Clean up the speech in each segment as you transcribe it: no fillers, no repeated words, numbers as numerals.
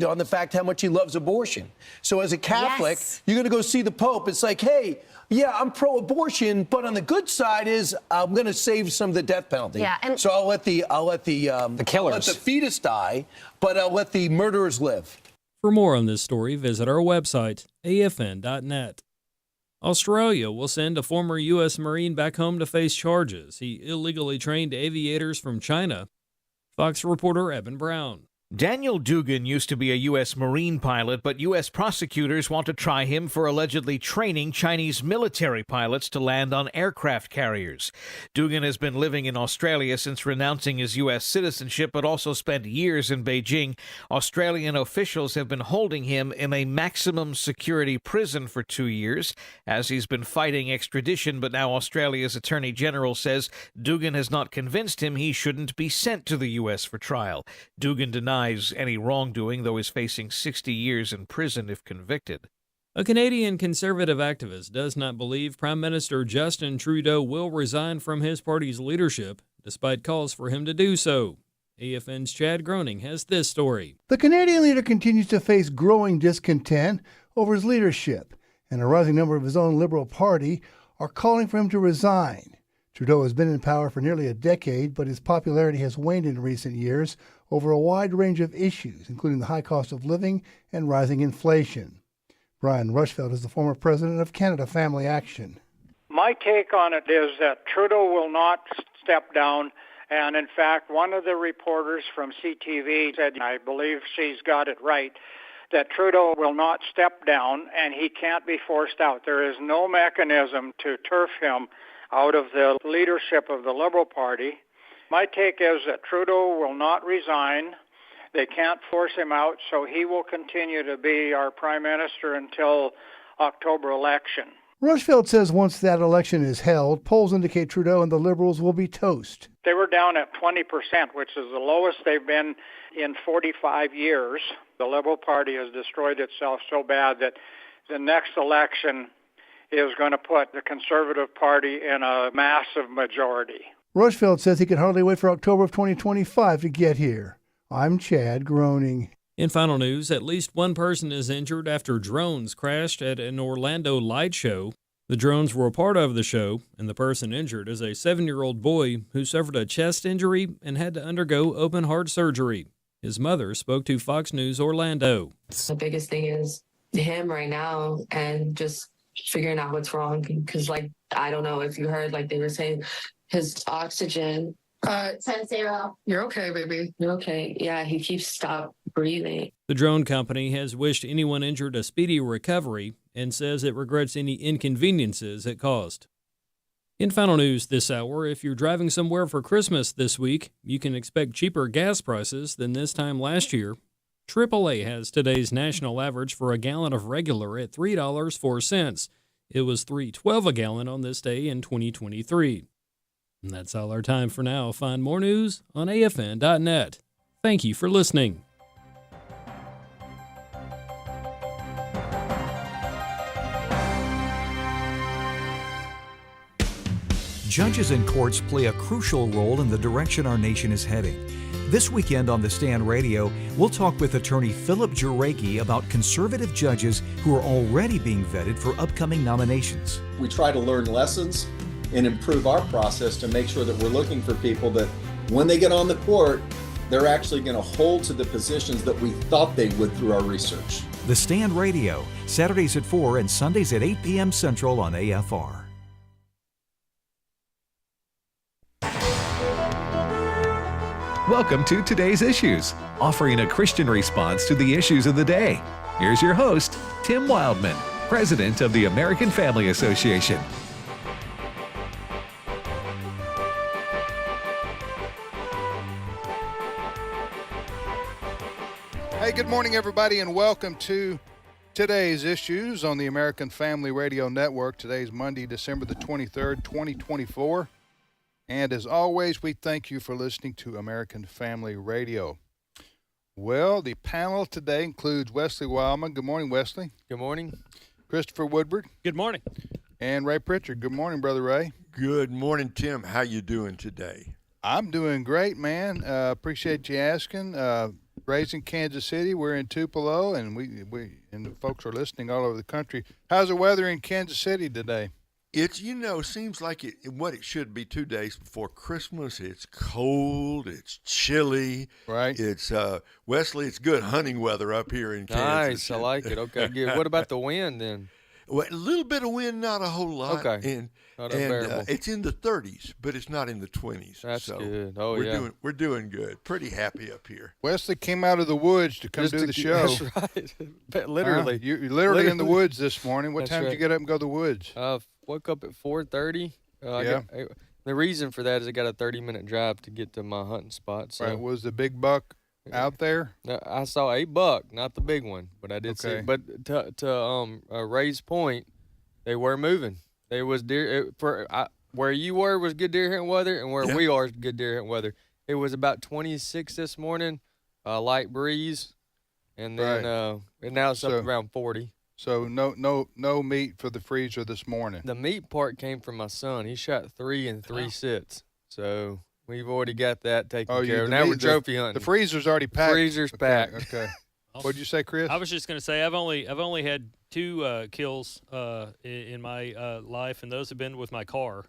pinned on the fact how much he loves abortion. So as a Catholic, you're going to go see the Pope. It's like, hey, yeah, I'm pro-abortion, but on the good side is I'm going to save some of the death penalty. Yeah, and so I'll let the killers, let the fetus die, but I'll let the murderers live. For more on this story, visit our website, afn.net. Australia will send a former U.S. Marine back home to face charges. He illegally trained aviators from China. Fox reporter Evan Brown. Daniel Dugan used to be a U.S. Marine pilot, but U.S. prosecutors want to try him for allegedly training Chinese military pilots to land on aircraft carriers. Dugan has been living in Australia since renouncing his U.S. citizenship, but also spent years in Beijing. Australian officials have been holding him in a maximum security prison for 2 years, as he's been fighting extradition, but now Australia's Attorney General says Dugan has not convinced him he shouldn't be sent to the U.S. for trial. Dugan denies any wrongdoing, though is facing 60 years in prison if convicted. A Canadian conservative activist does not believe Prime Minister Justin Trudeau will resign from his party's leadership, despite calls for him to do so. AFN's Chad Groening has this story. The Canadian leader continues to face growing discontent over his leadership, and a rising number of his own Liberal Party are calling for him to resign. Trudeau has been in power for nearly a decade, but his popularity has waned in recent years over a wide range of issues, including the high cost of living and rising inflation. Brian Rushfeld is the former president of Canada Family Action. My take on it is that Trudeau will not step down, and in fact, one of the reporters from CTV said, I believe she's got it right, that Trudeau will not step down and he can't be forced out. There is no mechanism to turf him out of the leadership of the Liberal Party. My take is that Trudeau will not resign. They can't force him out, so he will continue to be our prime minister until October election. Rushfeld says once that election is held, polls indicate Trudeau and the Liberals will be toast. They were down at 20%, which is the lowest they've been in 45 years. The Liberal Party has destroyed itself so bad that the next election is going to put the Conservative Party in a massive majority. Rushfeld says he can hardly wait for October of 2025 to get here. I'm Chad Groening. In final news, at least one person is injured after drones crashed at an Orlando light show. The drones were a part of the show, and the person injured is a 7-year-old boy who suffered a chest injury and had to undergo open heart surgery. His mother spoke to Fox News Orlando. The biggest thing is him right now and just figuring out what's wrong, because I don't know if you heard, they were saying his oxygen 10-0. You're okay, baby. You're okay. Yeah, he keeps stopped breathing. The drone company has wished anyone injured a speedy recovery and says it regrets any inconveniences it caused. In final news this hour, if you're driving somewhere for Christmas this week, you can expect cheaper gas prices than this time last year. AAA has today's national average for a gallon of regular at $3.04. It was $3.12 a gallon on this day in 2023. And that's all our time for now. Find more news on afn.net. Thank you for listening. Judges and courts play a crucial role in the direction our nation is heading. This weekend on The Stand Radio, we'll talk with attorney Philip Juregi about conservative judges who are already being vetted for upcoming nominations. We try to learn lessons and improve our process to make sure that we're looking for people that when they get on the court, they're actually going to hold to the positions that we thought they would through our research. The Stand Radio, Saturdays at 4 and Sundays at 8 p.m. Central on AFR. Welcome to Today's Issues, offering a Christian response to the issues of the day. Here's your host, Tim Wildmon, President of the American Family Association. Hey, good morning, everybody, and welcome to Today's Issues on the American Family Radio Network. Today's Monday, December the 23rd, 2024. And as always, we thank you for listening to American Family Radio. Well, the panel today includes Wesley Wildmon. Good morning, Wesley. Good morning. Christopher Woodward. Good morning. And Ray Pritchard. Good morning, Brother Ray. Good morning, Tim. How you doing today? I'm doing great, man. Appreciate you asking. raised in Kansas City. We're in Tupelo, and we and the folks are listening all over the country. How's the weather in Kansas City today? It's, seems like what it should be 2 days before Christmas. It's cold. It's chilly. Right. It's, Wesley, it's good hunting weather up here in Nice. Kansas. I like it. Okay, good. What about the wind then? Well, a little bit of wind, not a whole lot. Okay. And, Not unbearable. it's in the 30s, but it's not in the 20s. That's so good. Oh, we're doing good. Pretty happy up here. Wesley came out of the woods to come do the show. That's right. Literally. You're literally in the woods this morning. What That's time did you right. get up and go to the woods? Woke up at 4:30. Yeah. The reason for that is I got a 30-minute drive to get to my hunting spot. So Right. Was the big buck out there? No, I saw a buck, not the big one, but I did see. Okay. But to Ray's point, they were moving. There was deer where you were was good deer hunting weather, and where we are is good deer hunting weather. It was about 26 this morning, light breeze, and then and now it's up around 40. So no meat for the freezer this morning. The meat part came from my son. He shot 3 in 3 sits, so we've already got that taken care of. Now we're trophy hunting. The freezer's already packed. Freezer's packed. Okay. What'd you say, Chris? I was just going to say I've only had 2 kills in my life, and those have been with my car.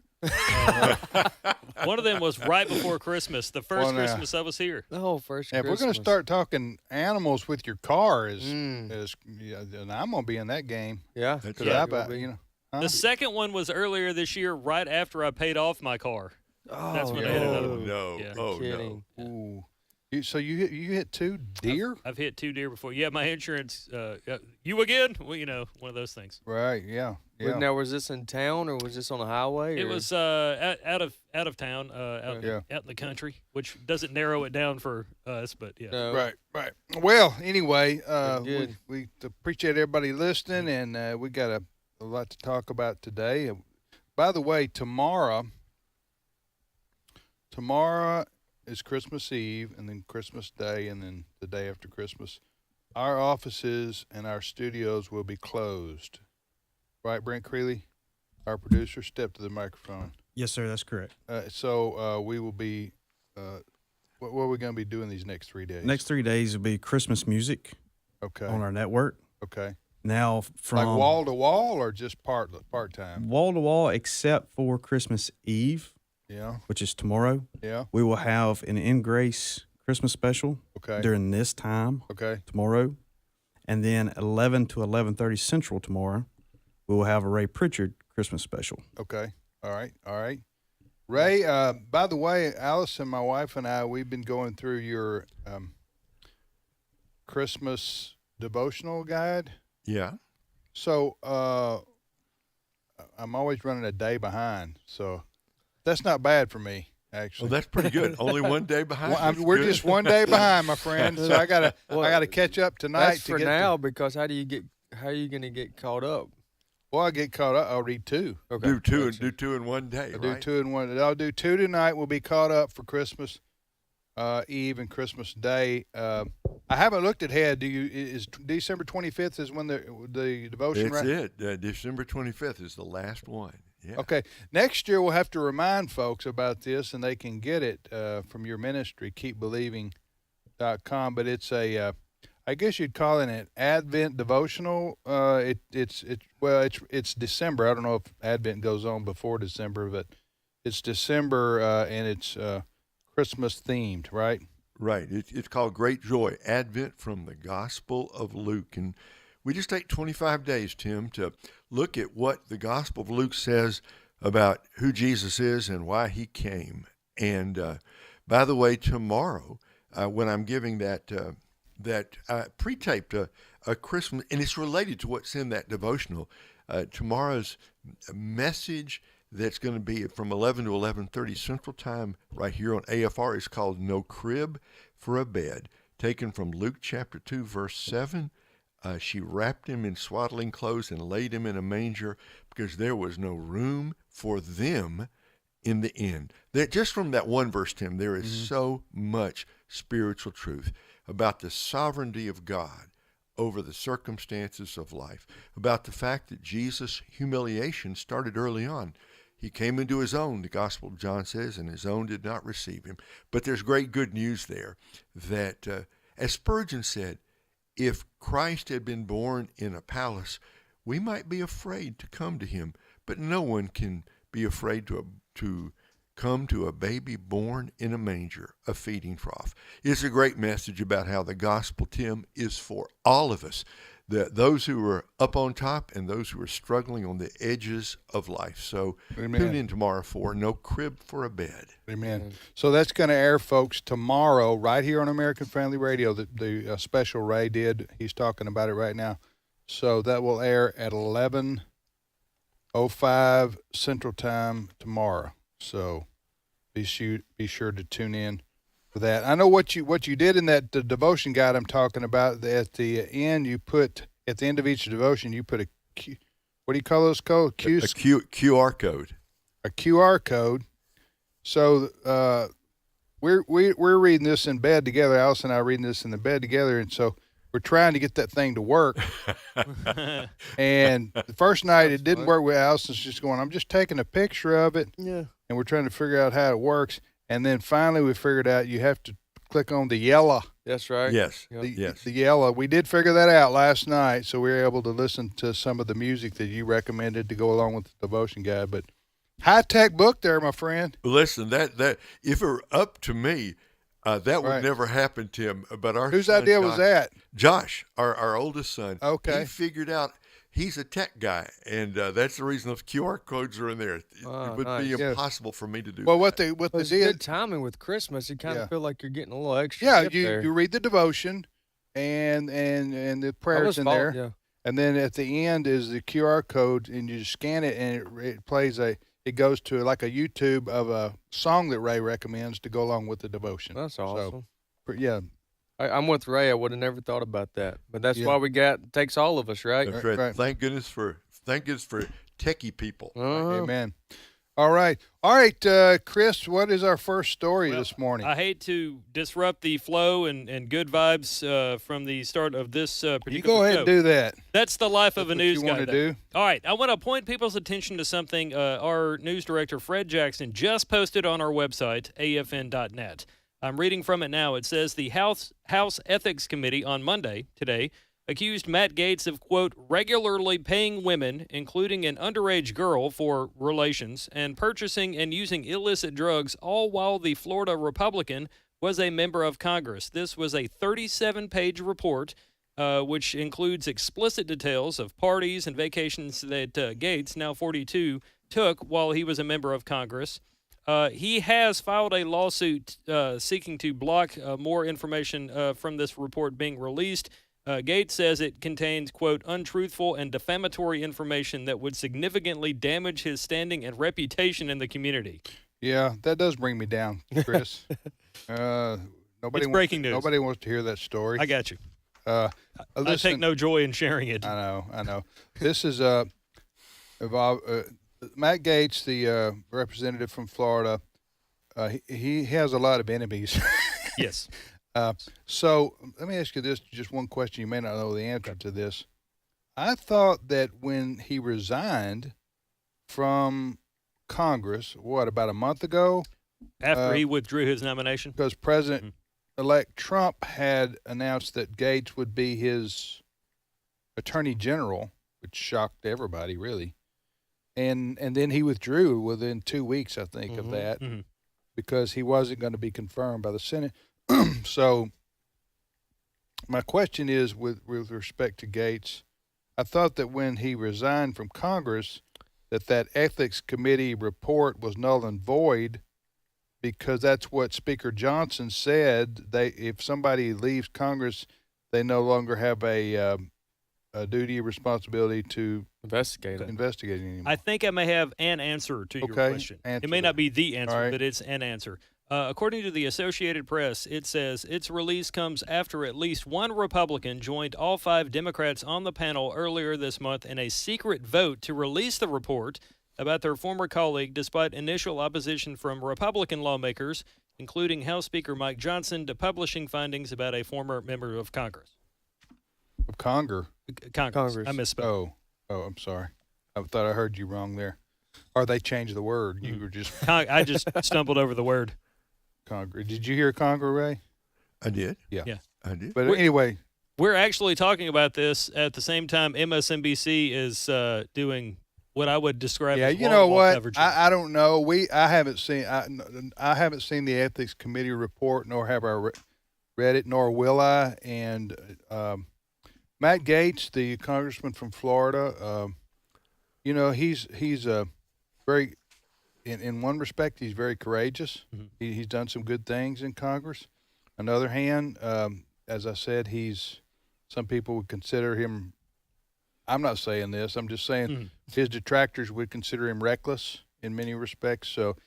One of them was right before Christmas, the first Christmas I was here. Oh, first If Christmas. we're going to start talking animals with your car, then I'm going to be in that game. Yeah. The second one was earlier this year, right after I paid off my car. That's when I had another one. No. Yeah. Oh, Kidding. no. Ooh. So you hit 2 deer? I've hit 2 deer before. Yeah, my insurance. You again? Well, one of those things. Right. Yeah. Now, was this in town or was this on a highway? It was out of town, out in the country, which doesn't narrow it down for us, but yeah. No. Right. Well, anyway, Good. we appreciate everybody listening, and we got a lot to talk about today. By the way, tomorrow is Christmas Eve, and then Christmas Day, and then the day after Christmas. Our offices and our studios will be closed. Right, Brent Creeley, our producer, step to the microphone. Yes, sir, that's correct. So we will be, what are we going to be doing these next 3 days? Next 3 days will be Christmas music on our network. Okay. Now from like wall to wall or just part time? Wall to wall, except for Christmas Eve. Yeah. Which is tomorrow. Yeah. We will have an In Grace Christmas special. Okay. During this time. Okay. Tomorrow, and then 11 to 11:30 Central tomorrow, we will have a Ray Pritchard Christmas special. Okay. All right. Ray, by the way, Allison, my wife, and I, we've been going through your Christmas devotional guide. Yeah. So I'm always running a day behind. So that's not bad for me, actually. Well, that's pretty good. Only 1 day behind. We're just 1 day behind, my friend. So I gotta catch up tonight. That's for now, because how are you going to get caught up? Well, I get caught up. I'll read 2. Okay. Do 2 in 1 day. I'll do 2 in 1. I'll do 2 tonight. We'll be caught up for Christmas Eve and Christmas Day. I haven't looked ahead. Is December 25th is when the devotion? That's it. December 25th is the last one. Yeah. Okay. Next year we'll have to remind folks about this, and they can get it from your ministry, keepbelieving.com. But it's I guess you'd call it an Advent devotional. It's December. I don't know if Advent goes on before December, but it's December and it's Christmas themed, right? Right. It's called Great Joy, Advent from the Gospel of Luke. And we just take 25 days, Tim, to look at what the Gospel of Luke says about who Jesus is and why he came. And by the way, tomorrow, when I'm giving that pre-taped a Christmas, and it's related to what's in that devotional, tomorrow's message that's going to be from 11 to 11:30 Central Time right here on AFR is called No Crib for a Bed, taken from Luke chapter 2, verse 7. She wrapped him in swaddling clothes and laid him in a manger because there was no room for them in the inn. Just from that one verse, Tim, there is so much spiritual truth about the sovereignty of God over the circumstances of life, about the fact that Jesus' humiliation started early on. He came into his own, the Gospel of John says, and his own did not receive him. But there's great good news there that As Spurgeon said, if Christ had been born in a palace, we might be afraid to come to him, but no one can be afraid to come to a baby born in a manger, a feeding trough. It's a great message about how the gospel, Tim, is for all of us, those who are up on top and those who are struggling on the edges of life. So tune in tomorrow for No Crib for a Bed. Amen. So that's going to air, folks, tomorrow right here on American Family Radio. The special Ray did. He's talking about it right now. So that will air at 11:05 Central Time tomorrow. So be sure to tune in for that. I know what you did in that the devotion guide I'm talking about. At the end, you put at the end of each devotion, you put what do you call those code? QR code. A QR code. So we're reading this in bed together. Alice and I are reading this in the bed together, and so we're trying to get that thing to work. And the first night it didn't work with Allison's just going, I'm just taking a picture of it. Yeah. And we're trying to figure out how it works. And then finally we figured out you have to click on the yellow. That's right. Yes. Yep. The yellow. We did figure that out last night, so we were able to listen to some of the music that you recommended to go along with the devotion guide. But high-tech book there, my friend. Listen, that if it were up to me, that would never happen, Tim. But whose idea was that? Josh, our oldest son. Okay. He figured out he's a tech guy, and that's the reason those QR codes are in there. It would be impossible for me to do. Well, what that. they It's did. good timing with Christmas. You kind of feel like you're getting a little extra. Yeah, gift there. you read the devotion, and the prayers in there. Yeah. And then at the end is the QR code, and you just scan it, and it plays it goes to like a YouTube of a song that Ray recommends to go along with the devotion. That's awesome. So, yeah. I'm with Ray. I would have never thought about that, but that's why it takes all of us, right? That's right. Thank goodness for techie people. Amen. All right, Chris. What is our first story this morning? I hate to disrupt the flow and good vibes from the start of this particular You go ahead show. and do that. That's the life of a news guy. You want to do? All right, I want to point people's attention to something our news director, Fred Jackson, just posted on our website, afn.net. I'm reading from it now. It says the House Ethics Committee on Monday, today, accused Matt Gaetz of, quote, regularly paying women, including an underage girl, for relations and purchasing and using illicit drugs, all while the Florida Republican was a member of Congress. This was a 37-page report, which includes explicit details of parties and vacations that Gaetz, now 42, took while he was a member of Congress. He has filed a lawsuit seeking to block more information from this report being released. Gaetz says it contains, quote, untruthful and defamatory information that would significantly damage his standing and reputation in the community. Yeah, that does bring me down, Chris. It's breaking news. Nobody wants to hear that story. I got you. I take no joy in sharing it. I know. This is Matt Gaetz, the representative from Florida. He has a lot of enemies. Yes. So let me ask you this, just one question. You may not know the answer to this. I thought that when he resigned from Congress, about a month ago? After he withdrew his nomination? Because President-elect Trump had announced that Gaetz would be his attorney general, which shocked everybody, really. And then he withdrew within 2 weeks, I think, of that, because he wasn't going to be confirmed by the Senate. So my question is, with respect to Gaetz, I thought that when he resigned from Congress, that ethics committee report was null and void, because that's what Speaker Johnson said. If somebody leaves Congress, they no longer have a duty or responsibility to investigate anymore. I think I may have an answer to your question. It may not be the answer, but it's an answer. According to the Associated Press, it says its release comes after at least one Republican joined all 5 Democrats on the panel earlier this month in a secret vote to release the report about their former colleague, despite initial opposition from Republican lawmakers, including House Speaker Mike Johnson, to publishing findings about a former member of Congress. Of Congress. I misspoke. Oh, I'm sorry. I thought I heard you wrong there. Or they changed the word. You were just... I just stumbled over the word. Congress. Did you hear Congress, Ray? I did. Yeah. I did. But anyway, We're actually talking about this at the same time MSNBC is doing what I would describe as you know wall-to-wall what? coverage. I don't know. I haven't seen the ethics committee report, nor have I read it, nor will I. And Matt Gaetz, the congressman from Florida, he's very, in one respect, he's very courageous. Mm-hmm. He's done some good things in Congress. On the other hand, as I said, some people would consider him. I'm not saying this. I'm just saying his detractors would consider him reckless in many respects. So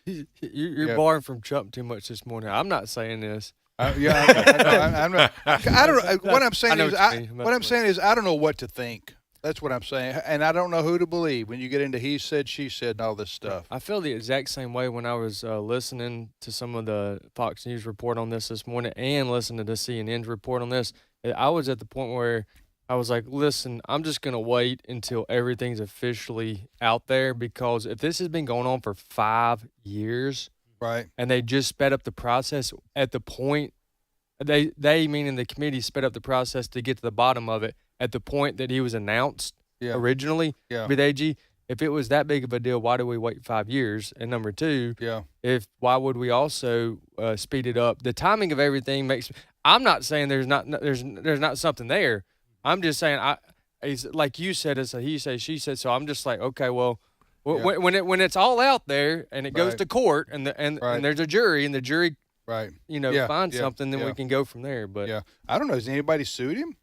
You're borrowing from Trump too much this morning. I'm not saying this. I'm not. I don't. What I'm saying is, I don't know what to think. That's what I'm saying, and I don't know who to believe when you get into he said, she said, and all this stuff. I feel the exact same way when I was listening to some of the Fox News report on this morning and listening to CNN's report on this. I was at the point where I was like, listen, I'm just going to wait until everything's officially out there, because if this has been going on for 5 years, right, and they just sped up the process at the point, they meaning the committee sped up the process to get to the bottom of it at the point that he was announced originally with AG. If it was that big of a deal, why do we wait 5 years? And number two, why would we also speed it up? The timing of everything makes. I'm not saying there's not something there. I'm just saying it's like you said, it's a he said, she said. So I'm just like, okay, well, when it's all out there and it goes to court and there's a jury and the jury, finds something, then we can go from there. But I don't know. Has anybody sued him?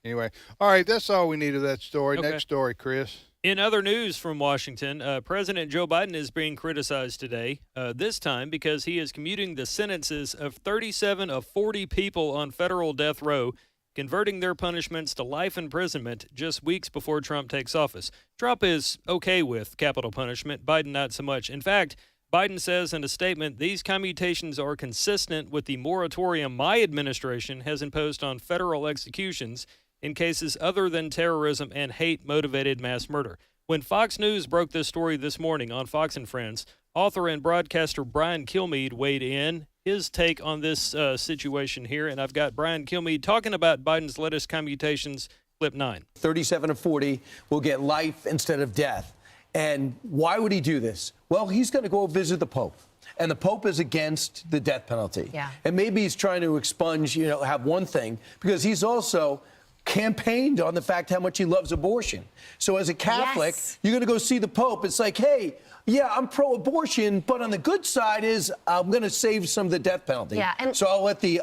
Anyway, all right, that's all we need of that story. Okay. Next story, Chris. In other news from Washington, President Joe Biden is being criticized today, this time because he is commuting the sentences of 37 of 40 people on federal death row, converting their punishments to life imprisonment just weeks before Trump takes office. Trump is okay with capital punishment, Biden not so much. In fact, Biden says in a statement, these commutations are consistent with the moratorium my administration has imposed on federal executions in cases other than terrorism and hate-motivated mass murder. When Fox News broke this story this morning on Fox and Friends, author and broadcaster Brian Kilmeade weighed in his take on this situation here, and I've got Brian Kilmeade talking about Biden's latest commutations, clip 9. 37 of 40 will get life instead of death. And why would he do this? Well, he's going to go visit the Pope. And the Pope is against the death penalty. Yeah. And maybe he's trying to expunge, have one thing, because he's also campaigned on the fact how much he loves abortion. So as a Catholic, you're going to go see the Pope. It's like, hey, yeah, I'm pro-abortion, but on the good side is I'm going to save some of the death penalty. Yeah, and so I'll let the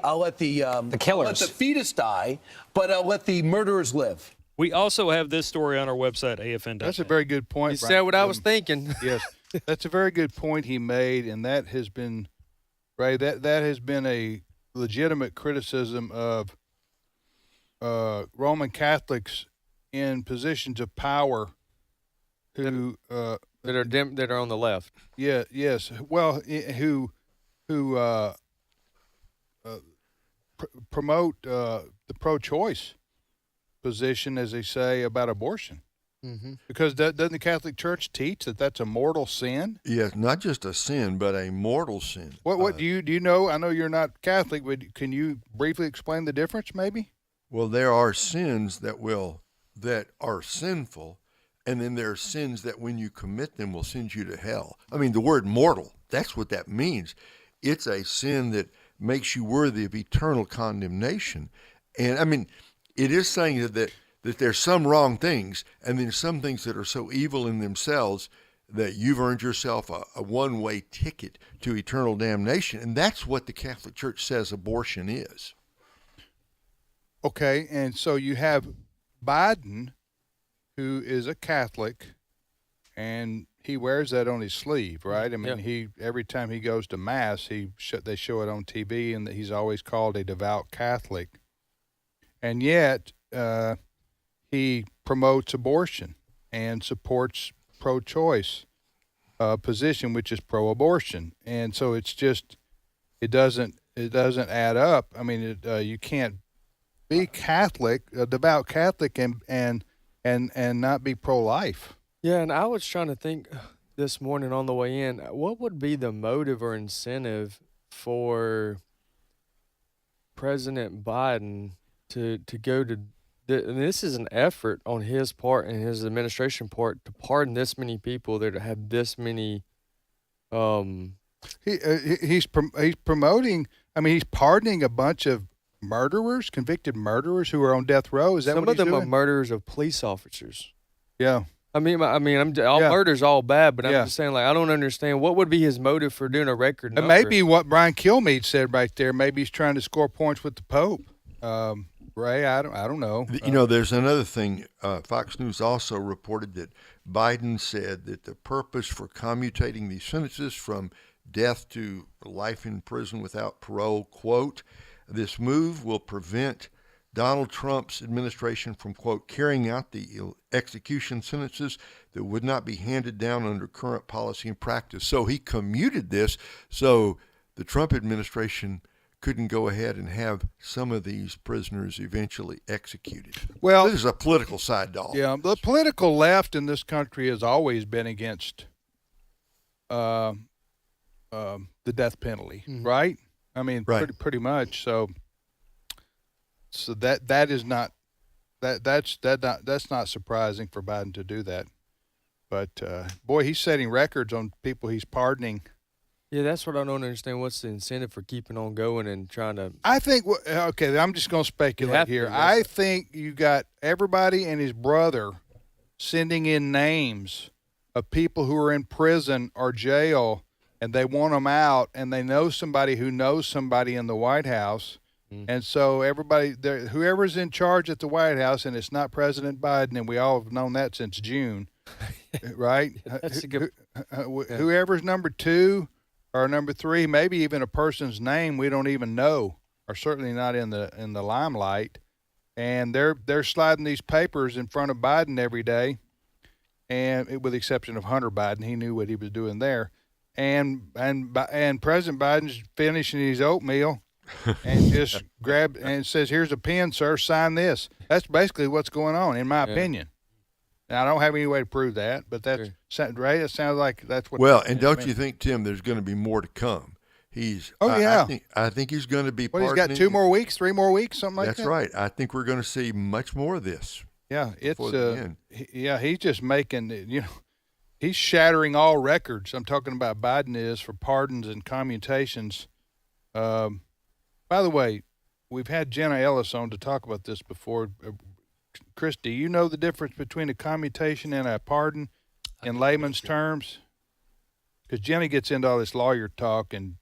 killers, let the fetus die, but I'll let the murderers live. We also have this story on our website, AFN.net. That's a very good point. You said what I was thinking. Yes, that's a very good point he made, and that has been, Ray, that has been a legitimate criticism of Roman Catholics in positions of power who that are on the left. Yeah, yes. Well, who promote the pro-choice position, as they say, about abortion. Mm-hmm. Because doesn't the Catholic Church teach that that's a mortal sin? Yes, not just a sin, but a mortal sin. What do you know? I know you're not Catholic, but can you briefly explain the difference, maybe? Well, there are sins that are sinful, and then there are sins that when you commit them will send you to hell. I mean, the word mortal, that's what that means. It's a sin that makes you worthy of eternal condemnation. And I mean, it is saying that there's some wrong things, and then some things that are so evil in themselves that you've earned yourself a one-way ticket to eternal damnation. And that's what the Catholic Church says abortion is. Okay, and so you have Biden, who is a Catholic, and he wears that on his sleeve, right? I mean, he every time he goes to Mass, they show it on TV, and he's always called a devout Catholic. And yet, he promotes abortion and supports pro-choice position, which is pro-abortion. And so it's just, it doesn't add up. I mean, you can't be Catholic, a devout Catholic, and not be pro-life. Yeah, and I was trying to think this morning on the way in, what would be the motive or incentive for President Biden to go to and this is an effort on his part and his administration part to pardon this many people that have this many. He's promoting. I mean, he's pardoning a bunch of murderers, convicted murderers who are on death row. Is that some what of them doing? are murderers of police officers? Yeah. Murder's all bad, but I'm just saying, like, I don't understand what would be his motive for doing a record number. Maybe what Brian Kilmeade said right there. Maybe he's trying to score points with the Pope. Ray, I don't know. There's another thing. Fox News also reported that Biden said that the purpose for commutating these sentences from death to life in prison without parole, quote, this move will prevent Donald Trump's administration from, quote, carrying out the execution sentences that would not be handed down under current policy and practice. So he commuted this so the Trump administration couldn't go ahead and have some of these prisoners eventually executed. Well, this is a political side dog. Yeah, the political left in this country has always been against the death penalty, right? I mean, pretty much. So that is not that's not surprising for Biden to do that. But boy, he's setting records on people he's pardoning. Yeah, that's what I don't understand. What's the incentive for keeping on going and trying to? I think. Okay, I'm just going to speculate here. I think you got everybody and his brother sending in names of people who are in prison or jail, and they want them out, and they know somebody who knows somebody in the White House, and so everybody, whoever's in charge at the White House, and it's not President Biden, and we all have known that since June, right? That's a good. Whoever's number 2. Or number 3, maybe even a person's name we don't even know, or certainly not in the limelight, and they're sliding these papers in front of Biden every day, and with the exception of Hunter Biden, he knew what he was doing there, and President Biden's finishing his oatmeal, and just grab and says, "Here's a pen, sir. Sign this." That's basically what's going on, in my opinion. Now, I don't have any way to prove that, but that's right. It sounds like that's what. Well, and don't you think, Tim, there's going to be more to come? I think he's going to be. What, he's got 2 more weeks, 3 more weeks, something like that. That's right. I think we're going to see much more of this. Yeah, it's he's just making he's shattering all records. I'm talking about Biden is for pardons and commutations. By the way, we've had Jenna Ellis on to talk about this before. Chris, do you know the difference between a commutation and a pardon in layman's terms? Because Jenny gets into all this lawyer talk, and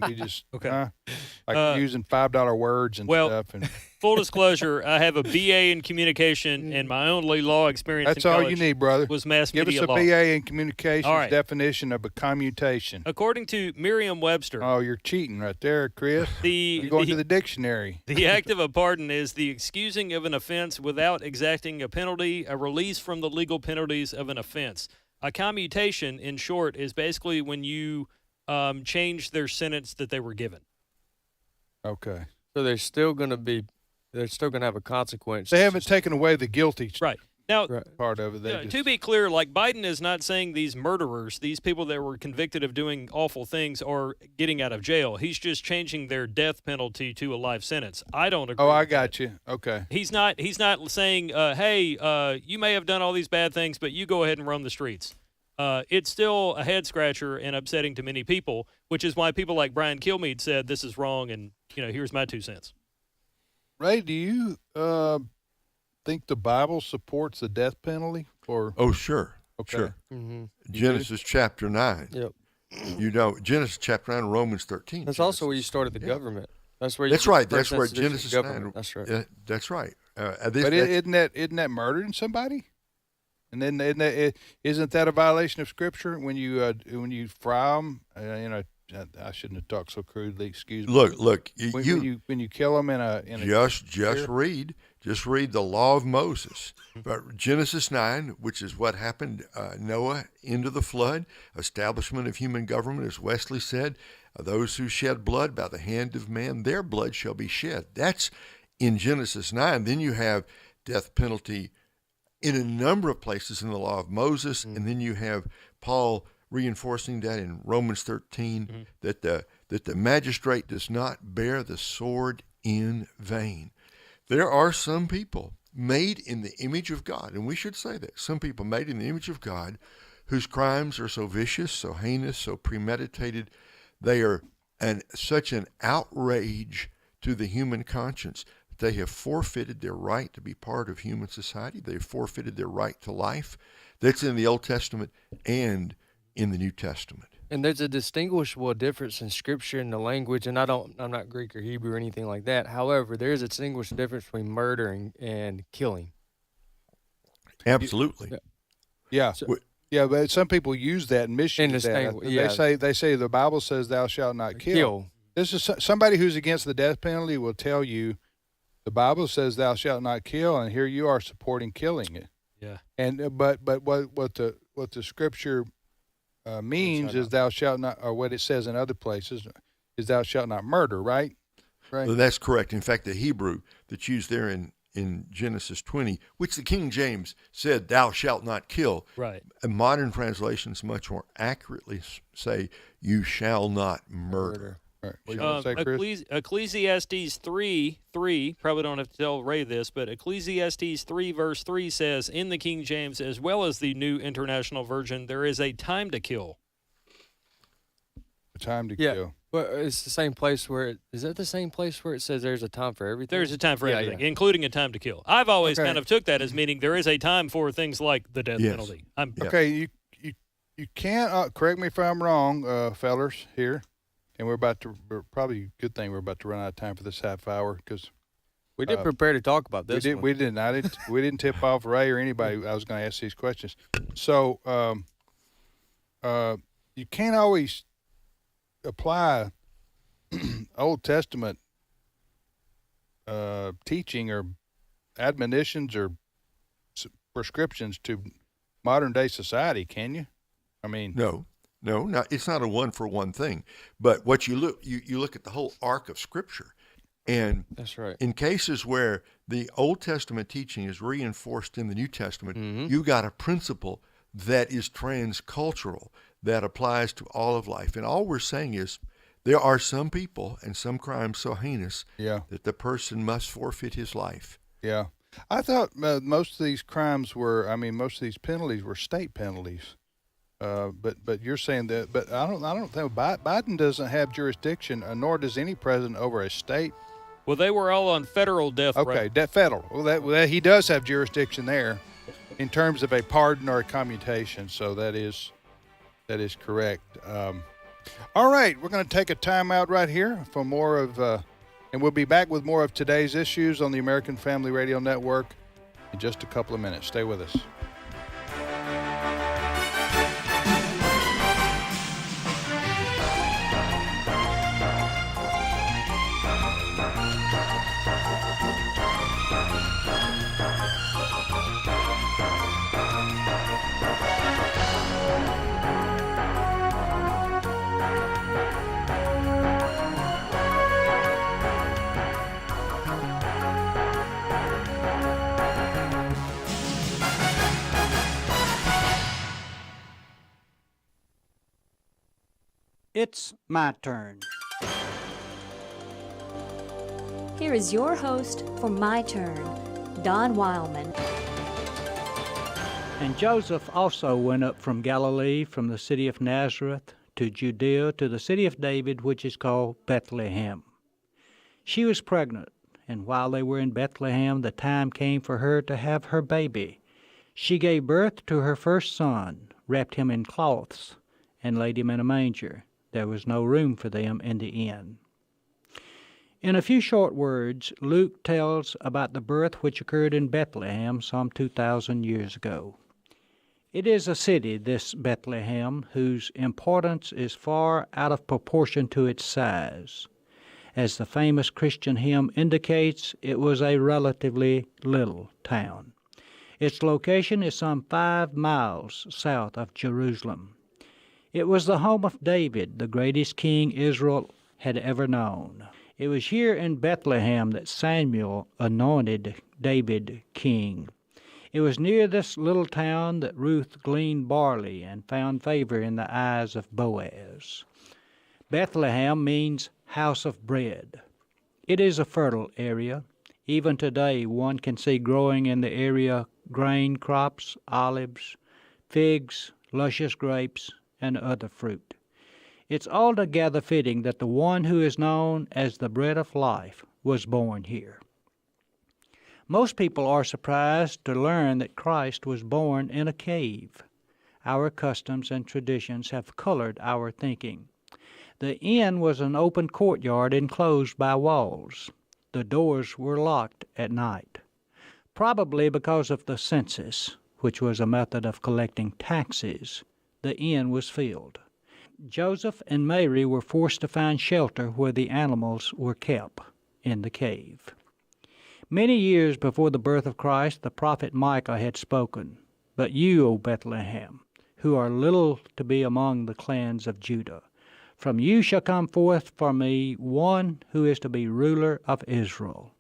we just using $5 words and stuff. And full disclosure, I have a BA in communication, and my only law experience that's in college all you need, brother. Was mass Give media us a law. BA in communications All right. definition of a commutation. According to Merriam-Webster. Oh, you're cheating right there, Chris. You're going to the dictionary. The act of a pardon is the excusing of an offense without exacting a penalty, a release from the legal penalties of an offense. A commutation, in short, is basically when you change their sentence that they were given. Okay. So they're still going to have a consequence. They haven't taken away the guilty Now, part of it. To be clear, like Biden is not saying these murderers, these people that were convicted of doing awful things, are getting out of jail. He's just changing their death penalty to a life sentence. I don't agree. Oh, I got you. Okay. He's not saying, hey, you may have done all these bad things, but you go ahead and roam the streets. It's still a head scratcher and upsetting to many people, which is why people like Brian Kilmeade said this is wrong, and here's my 2 cents. Ray, do you think the Bible supports the death penalty? Oh, sure. Okay. Sure. Mm-hmm. Genesis chapter 9. Yep. Genesis chapter 9, Romans 13. That's also where you started the government. That's where. That's right. That's where Genesis 9. That's right. That's right. But isn't that murdering somebody? And then isn't that a violation of Scripture when you fry them? I shouldn't have talked so crudely. Excuse me. Look. When you kill them in a just read the law of Moses. But Genesis 9, which is what happened, Noah into the flood, establishment of human government, as Wesley said, those who shed blood by the hand of man, their blood shall be shed. That's in Genesis 9. Then you have death penalty in a number of places in the law of Moses, and then you have Paul reinforcing that in Romans 13, that the that the magistrate does not bear the sword in vain. There are some people made in the image of God, and we should say that, some people made in the image of God whose crimes are so vicious, so heinous, so premeditated, they are such an outrage to the human conscience. They have forfeited their right to be part of human society. They've forfeited their right to life. That's in the Old Testament and in the New Testament. And there's a distinguishable difference in Scripture and the language, and I'm not Greek or Hebrew or anything like that. However, there is a distinguishable difference between murdering and killing. Absolutely. Yeah. So, yeah, but some people use that and misuse that. Yeah. They say the Bible says thou shalt not kill. This is somebody who's against the death penalty will tell you the Bible says thou shalt not kill, and here you are supporting killing it. Yeah. And but what the Scripture means is thou shalt not, or what it says in other places is thou shalt not murder, right? Right. Well, that's correct. In fact, the Hebrew that's used there in Genesis 20, which the King James said, thou shalt not kill. Right. And modern translations much more accurately say, you shall not murder. Right. What you gonna say, Chris? Ecclesiastes 3:3, probably don't have to tell Ray this, but Ecclesiastes 3 verse 3 says, in the King James as well as the New International Version, there is a time to kill. A time to kill. Well, it's the same place where is that the same place where it says there's a time for everything? There's a time for everything, including a time to kill. I've always kind of took that as meaning there is a time for things like the death penalty. Okay, you can't, correct me if I'm wrong, fellers, here. And we're probably a good thing we're about to run out of time for this half hour because we did prepare to talk about this. We didn't tip off Ray or anybody. I was going to ask these questions. So you can't always apply Old Testament teaching or admonitions or prescriptions to modern day society, can you? I mean, No, it's not a one-for-one thing. But what you look at the whole arc of Scripture, and that's right. In cases where the Old Testament teaching is reinforced in the New Testament, you got a principle that is transcultural that applies to all of life. And all we're saying is there are some people and some crimes so heinous that the person must forfeit his life. Yeah, I thought most of these crimes most of these penalties were state penalties. But you're saying that, but I don't think Biden doesn't have jurisdiction, nor does any president over a state. Well, they were all on federal death row. Okay, federal. Well, he does have jurisdiction there, in terms of a pardon or a commutation. So that is correct. All right, we're going to take a time out right here for more of, and we'll be back with more of today's issues on the American Family Radio Network in just a couple of minutes. Stay with us. It's my turn. Here is your host for My Turn, Don Wildmon. And Joseph also went up from Galilee, from the city of Nazareth to Judea, to the city of David, which is called Bethlehem. She was pregnant, and while they were in Bethlehem, the time came for her to have her baby. She gave birth to her first son, wrapped him in cloths, and laid him in a manger. There was no room for them in the inn. In a few short words, Luke tells about the birth which occurred in Bethlehem some 2,000 years ago. It is a city, this Bethlehem, whose importance is far out of proportion to its size. As the famous Christian hymn indicates, it was a relatively little town. Its location is some 5 miles south of Jerusalem. It was the home of David, the greatest king Israel had ever known. It was here in Bethlehem that Samuel anointed David king. It was near this little town that Ruth gleaned barley and found favor in the eyes of Boaz. Bethlehem means house of bread. It is a fertile area. Even today, one can see growing in the area grain crops, olives, figs, luscious grapes, and other fruit. It's altogether fitting that the one who is known as the bread of life was born here. Most people are surprised to learn that Christ was born in a cave. Our customs and traditions have colored our thinking. The inn was an open courtyard enclosed by walls. The doors were locked at night, probably because of the census, which was a method of collecting taxes. The inn was filled. Joseph and Mary were forced to find shelter where the animals were kept, in the cave. Many years before the birth of Christ, the prophet Micah had spoken, "But you, O Bethlehem, who are little to be among the clans of Judah, from you shall come forth for me one who is to be ruler of Israel."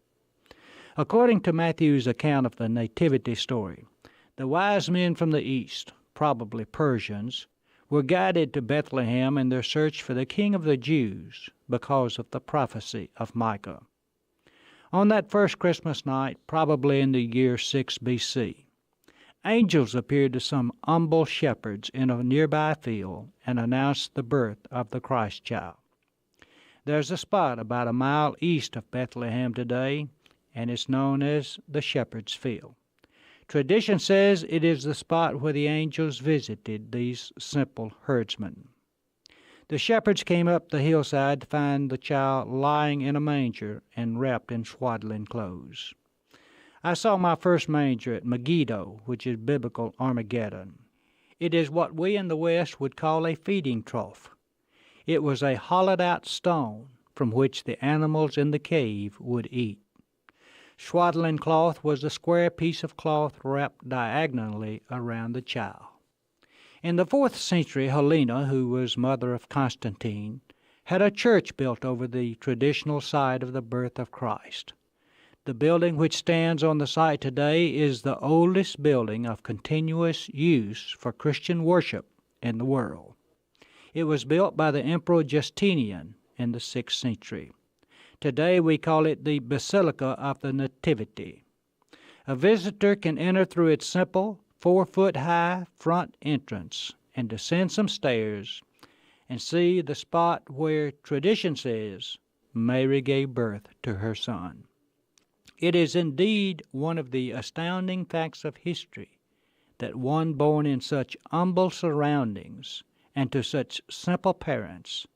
According to Matthew's account of the Nativity story, the wise men from the east, probably Persians, were guided to Bethlehem in their search for the King of the Jews because of the prophecy of Micah. On that first Christmas night, probably in the year 6 B.C., angels appeared to some humble shepherds in a nearby field and announced the birth of the Christ child. There's a spot about a mile east of Bethlehem today, and it's known as the Shepherd's Field. Tradition says it is the spot where the angels visited these simple herdsmen. The shepherds came up the hillside to find the child lying in a manger and wrapped in swaddling clothes. I saw my first manger at Megiddo, which is biblical Armageddon. It is what we in the West would call a feeding trough. It was a hollowed-out stone from which the animals in the cave would eat. Swaddling cloth was a square piece of cloth wrapped diagonally around the child. In the 4th century, Helena, who was mother of Constantine, had a church built over the traditional site of the birth of Christ. The building which stands on the site today is the oldest building of continuous use for Christian worship in the world. It was built by the Emperor Justinian in the 6th century. Today we call it the Basilica of the Nativity. A visitor can enter through its simple 4-foot-high front entrance and descend some stairs and see the spot where tradition says Mary gave birth to her son. It is indeed one of the astounding facts of history that one born in such humble surroundings and to such simple parents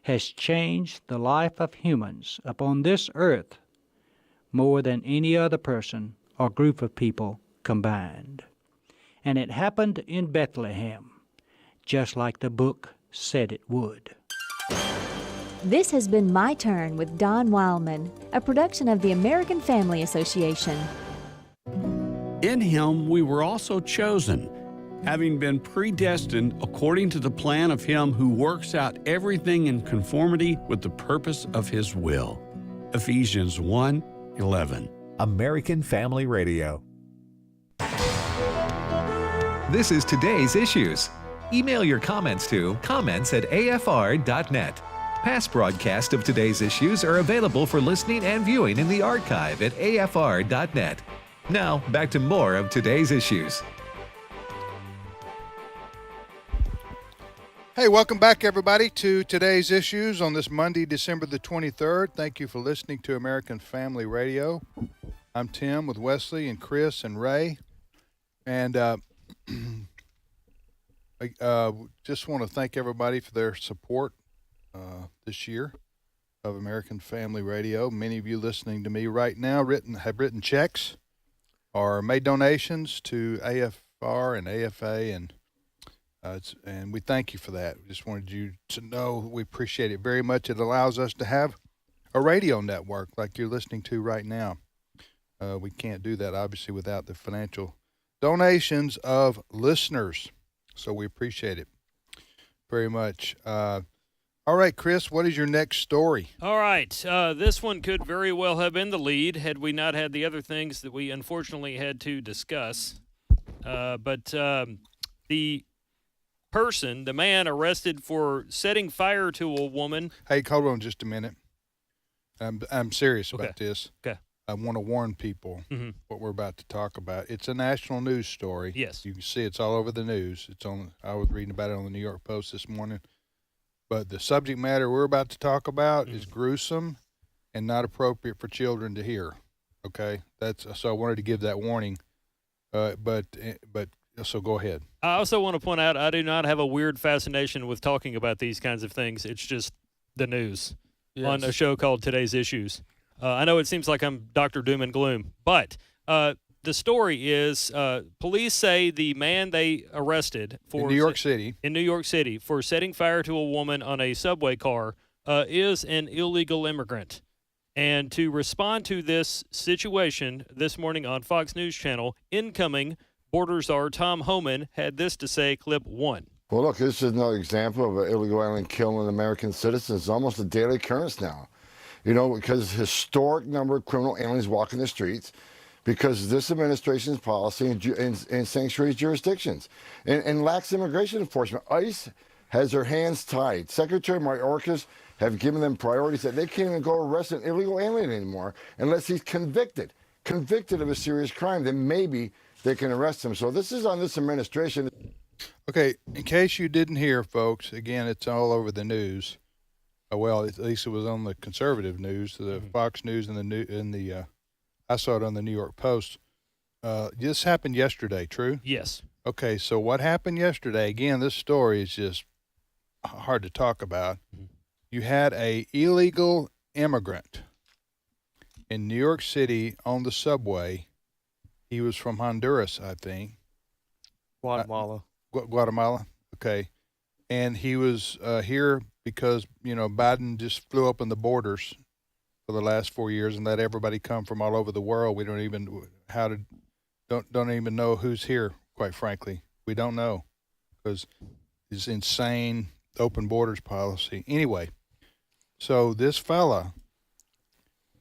has changed the life of humans upon this earth more than any other person or group of people combined. And it happened in Bethlehem, just like the book said it would. This has been My Turn with Don Wildmon, a production of the American Family Association. In him we were also chosen, having been predestined according to the plan of him who works out everything in conformity with the purpose of his will. Ephesians 1:11. American Family Radio. This is today's issues. Email your comments to comments@afr.net. Past broadcasts of today's issues are available for listening and viewing in the archive at afr.net. Now, back to more of today's issues. Hey, welcome back, everybody, to today's issues on this Monday, December the 23rd. Thank you for listening to American Family Radio. I'm Tim with Wesley and Chris and Ray. And I just want to thank everybody for their support this year of American Family Radio. Many of you listening to me right now have written checks or made donations to AFR and AFA, and we thank you for that. We just wanted you to know we appreciate it very much. It allows us to have a radio network like you're listening to right now. We can't do that, obviously, without the financial donations of listeners. So we appreciate it very much. All right, Chris, what is your next story? All right. This one could very well have been the lead had we not had the other things that we unfortunately had to discuss. But the person, the man arrested for setting fire to a woman. Hey, hold on just a minute. I'm serious about this. Okay. I want to warn people what we're about to talk about. It's a national news story. Yes. You can see it's all over the news. I was reading about it on the New York Post this morning. But the subject matter we're about to talk about is gruesome and not appropriate for children to hear. Okay? So I wanted to give that warning. But so go ahead. I also want to point out I do not have a weird fascination with talking about these kinds of things. It's just the news on a show called Today's Issues. I know it seems like I'm Dr. Doom and Gloom, but the story is police say the man they arrested for in New York City for setting fire to a woman on a subway car is an illegal immigrant. And to respond to this situation this morning on Fox News Channel, incoming border czar Tom Homan had this to say, clip 1. Well, look, this is another example of an illegal alien killing American citizens. It's almost a daily occurrence now. You know, because historic number of criminal aliens walking the streets because of this administration's policy in sanctuary jurisdictions and lax immigration enforcement. ICE has their hands tied. Secretary Mayorkas have given them priorities that they can't even go arrest an illegal alien anymore unless he's convicted of a serious crime. Then maybe they can arrest him. So this is on this administration. Okay, in case you didn't hear, folks, again, it's all over the news. Well, at least it was on the conservative news, the Fox News, and I saw it on the New York Post. This happened yesterday, true? Yes. Okay, so what happened yesterday? Again, this story is just hard to talk about. You had a illegal immigrant in New York City on the subway. He was from Honduras, I think. Guatemala. Guatemala. Okay, and he was here because Biden just flew open the borders for the last 4 years and let everybody come from all over the world. We don't even know who's here. Quite frankly, we don't know because this insane open borders policy. Anyway, so this fella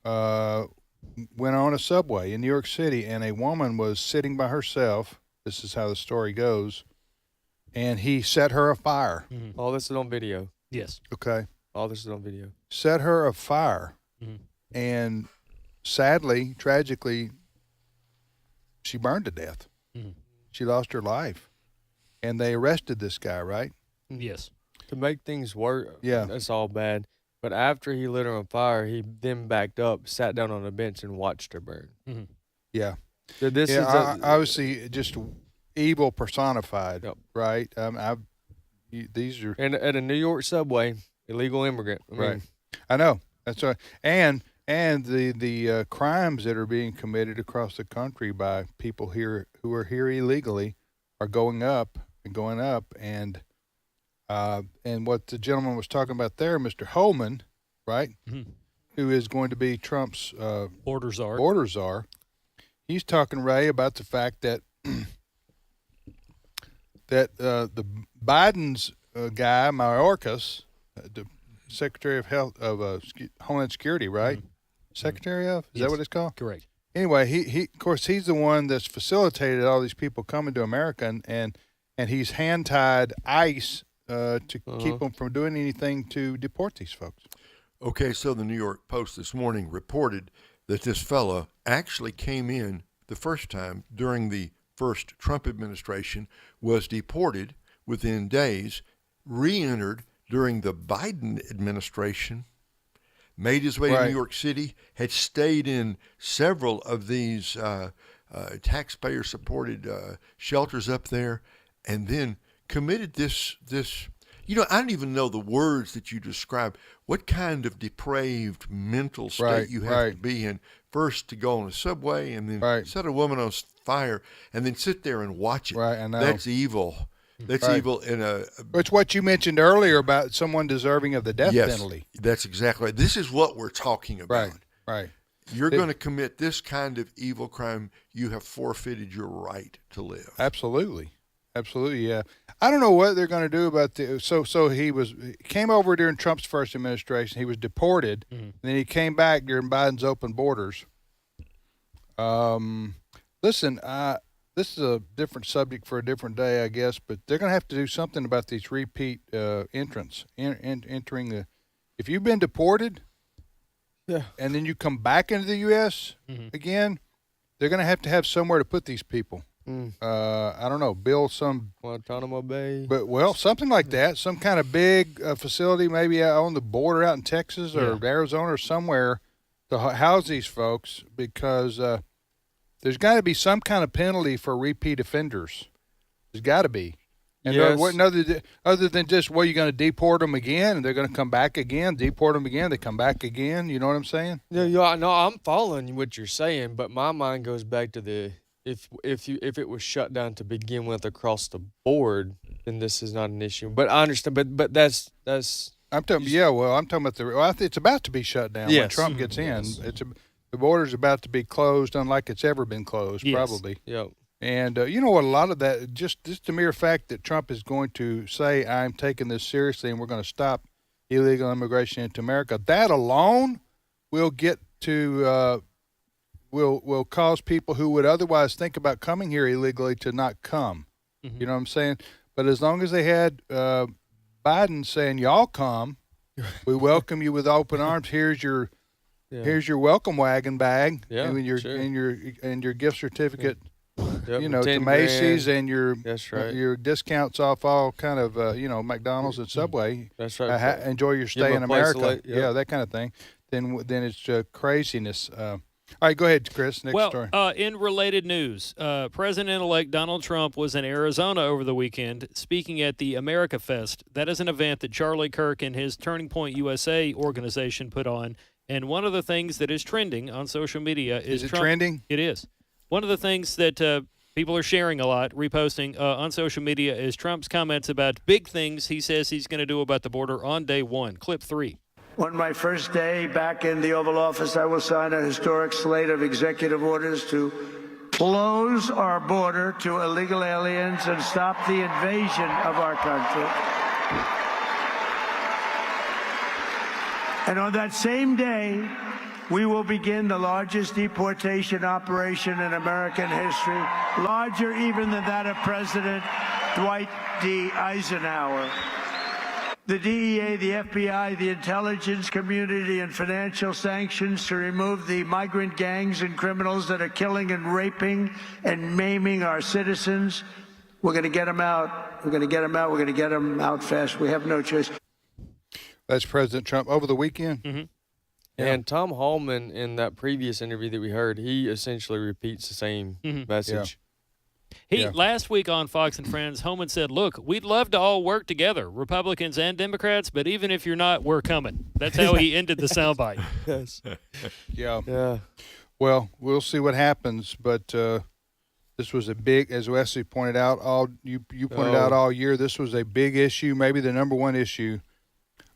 went on a subway in New York City, and a woman was sitting by herself. This is how the story goes, and he set her afire. All this is on video. Yes. Okay. All this is on video. Set her afire, and sadly, tragically, she burned to death. She lost her life, and they arrested this guy, right? Yes. To make things worse, yeah, that's all bad. But after he lit her on fire, he then backed up, sat down on a bench, and watched her burn. Yeah. So this is obviously just evil personified, right? These are at a New York subway, illegal immigrant. Right. I know. That's right. And the crimes that are being committed across the country by people here who are here illegally are going up and what the gentleman was talking about there, Mr. Holman, right? Who is going to be Trump's border czar. He's talking, Ray, about the fact that the Biden's guy, Mayorkas, the Secretary of Homeland Security, right? Secretary of? Is that what it's called? Correct. Anyway, he of course he's the one that's facilitated all these people coming to America, and he's hand-tied ICE to keep them from doing anything to deport these folks. Okay, so the New York Post this morning reported that this fella actually came in the first time during the first Trump administration, was deported within days, re-entered during the Biden administration, made his way to New York City, had stayed in several of these taxpayer-supported shelters up there, and then committed this. I don't even know the words that you describe. What kind of depraved mental state you have to be in first to go on a subway and then set a woman on fire and then sit there and watch it. Right, I know. That's evil. That's evil in a... It's what you mentioned earlier about someone deserving of the death penalty. That's exactly right. This is what we're talking about. Right. You're going to commit this kind of evil crime, you have forfeited your right to live. Absolutely, yeah. I don't know what they're going to do about the. So he came over during Trump's first administration. He was deported, and then he came back during Biden's open borders. Listen, this is a different subject for a different day, I guess. But they're going to have to do something about these repeat entrants entering the. If you've been deported, and then you come back into the U.S. Again, they're going to have somewhere to put these people. I don't know, build some Guantanamo Bay, but something like that, some kind of big facility, maybe out on the border out in Texas or Arizona or somewhere, to house these folks, because there's got to be some kind of penalty for repeat offenders. There's got to be. And other than just, you're going to deport them again, and they're going to come back again, deport them again, they come back again. You know what I'm saying? Yeah, no, I'm following what you're saying, but my mind goes back to the if it was shut down to begin with across the board, then this is not an issue. But I understand. But that's. I'm talking. I'm talking about I think it's about to be shut down when Trump gets in. The border's about to be closed, unlike it's ever been closed, probably. Yep. And you know what? A lot of that, just the mere fact that Trump is going to say, "I'm taking this seriously, and we're going to stop illegal immigration into America," that alone will get to. Will cause people who would otherwise think about coming here illegally to not come. You know what I'm saying? But as long as they had Biden saying, "Y'all come, we welcome you with open arms. Here's your welcome wagon bag, and your gift certificate, to Macy's and your discounts off all kind of McDonald's and Subway. That's right. Enjoy your stay in America, that kind of thing. Then it's craziness." All right, go ahead, Chris. Next story. In related news, President-elect Donald Trump was in Arizona over the weekend speaking at the America Fest. That is an event that Charlie Kirk and his Turning Point USA organization put on. And one of the things that is trending on social media is it Trump. Trending? It is. One of the things that people are sharing a lot, reposting on social media, is Trump's comments about big things he says he's going to do about the border on day one. Clip 3. On my first day back in the Oval Office, I will sign a historic slate of executive orders to close our border to illegal aliens and stop the invasion of our country. And on that same day, we will begin the largest deportation operation in American history, larger even than that of President Dwight D. Eisenhower. The DEA, the FBI, the intelligence community, and financial sanctions to remove the migrant gangs and criminals that are killing and raping and maiming our citizens. We're going to get them out. We're going to get them out. We're going to get them out fast. We have no choice. That's President Trump over the weekend. And Tom Hallman, in that previous interview that we heard, he essentially repeats the same message. Last week on Fox and Friends, Holman said, "Look, we'd love to all work together, Republicans and Democrats, but even if you're not, we're coming." That's how he ended the soundbite. Yes. Yeah. Well, we'll see what happens, but this was a big, as Wesley pointed out, you pointed out all year, this was a big issue, maybe the number one issue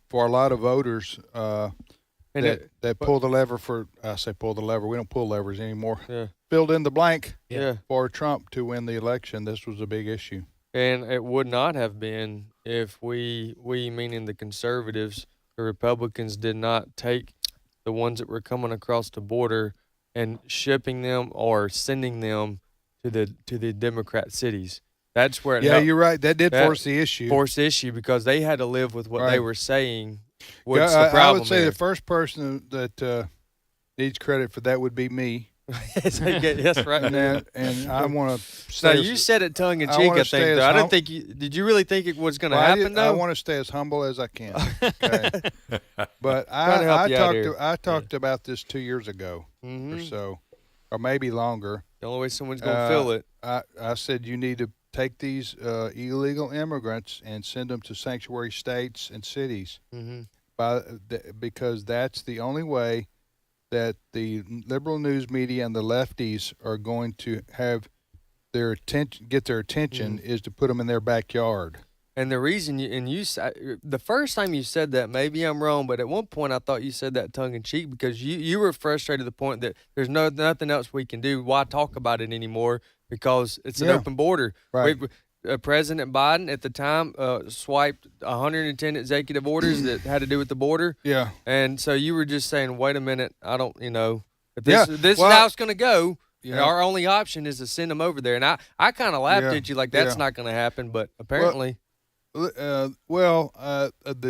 for a lot of voters that pull the lever for. I say pull the lever. We don't pull levers anymore. Filled in the blank for Trump to win the election. This was a big issue. And it would not have been if we meaning the conservatives, the Republicans, did not take the ones that were coming across the border and shipping them or sending them to the Democrat cities. That's where you're right. That did force the issue. Force the issue because they had to live with what they were saying. What's the problem? I would say the first person that needs credit for that would be me. That's right. And I want to say. No, you said it tongue in cheek. I think. Though. I don't think you. Did you really think it was going to happen? Though I want to stay as humble as I can. Okay? But I talked about this 2 years ago or so, or maybe longer. The only way someone's going to feel it. I said you need to take these illegal immigrants and send them to sanctuary states and cities, because that's the only way that the liberal news media and the lefties are going to have their attention, is to put them in their backyard. And the reason the first time you said that, maybe I'm wrong, but at one point I thought you said that tongue in cheek because you were frustrated to the point that there's nothing else we can do. Why talk about it anymore? Because it's an open border. Right. President Biden at the time swiped 110 executive orders that had to do with the border. Yeah. And so you were just saying, wait a minute, I don't, if this is how it's going to go, Our only option is to send them over there. And I kind of laughed Yeah, at you like that's yeah. not going to happen, but apparently. The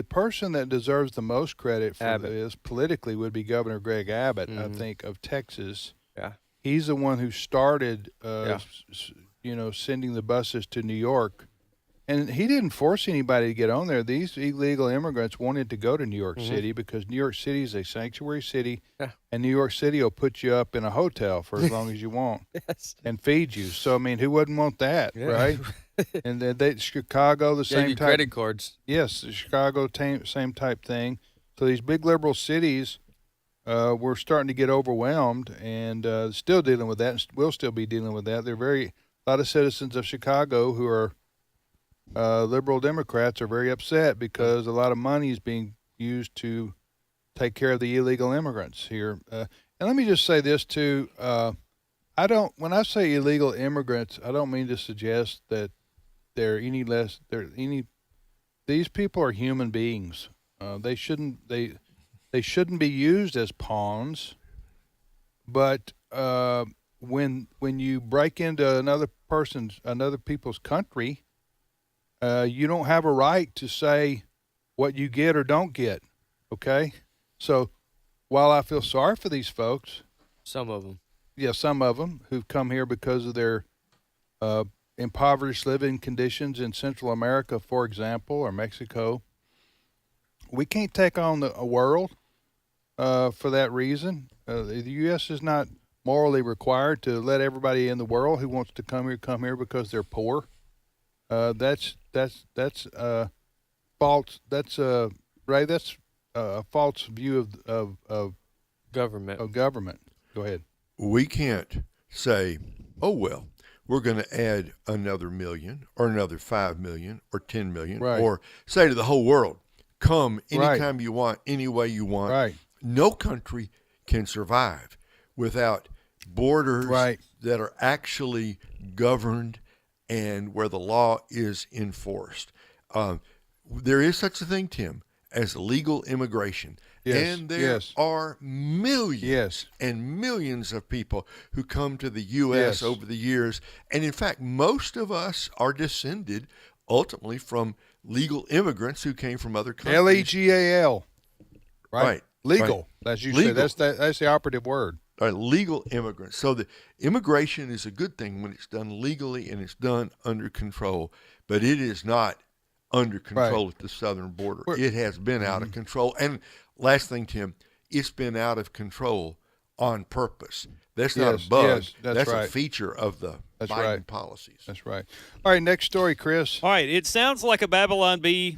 person that deserves the most credit for Abbott. this politically would be Governor Greg Abbott, I Mhm. think, of Texas. Yeah. He's the one who started, Yeah. sending the buses to New York. And he didn't force anybody to get on there. These illegal immigrants wanted to go to New York Mhm. City because New York City is a sanctuary city, Yeah. and New York City will put you up in a hotel for as long as you want Yes. and feed you. So, I mean, who wouldn't want that, Yeah. right? And then Chicago, the Gave same you type. credit cards. Yes, the Chicago, same type thing. So these big liberal cities, we're starting to get overwhelmed and still dealing with that, and we'll still be dealing with that. A lot of citizens of Chicago who are liberal Democrats are very upset because a lot of money is being used to take care of the illegal immigrants here. And let me just say this too. When I say illegal immigrants, I don't mean to suggest that these people are human beings. They shouldn't be used as pawns. But when you break into another people's country, you don't have a right to say what you get or don't get. Okay, so while I feel sorry for these folks, Some of them. yeah, some of them who've come here because of their impoverished living conditions in Central America, for example, or Mexico. We can't take on a world for that reason. The U.S. is not morally required to let everybody in the world who wants to come here because they're poor. That's false. That's Ray. That's a false view of government. Of government. Go ahead. We can't say, oh, well, we're going to add another million or another 5 million or 10 million, Right. or say to the whole world, come Right. anytime you want, any way you want. Right. No country can survive without borders that are actually governed and where the law is enforced. There is such a thing, Tim, as legal immigration. Yes, And there yes. are millions and millions of people who come to the U.S. Yes. over the years. And in fact, most of us are descended ultimately from legal immigrants who came from other countries. Legal, Right. Legal, Right. as you Legal. say. That's the operative word. Right, legal immigrants. So the immigration is a good thing when it's done legally and it's done under control, but it is not under control at the southern border. It has been out of control. And last thing, Tim, it's been out of control on purpose. That's not Yes, a bug. yes, that's a right. feature of the That's Biden right. policies. That's right. All right, next story, Chris. All right, it sounds like a Babylon Bee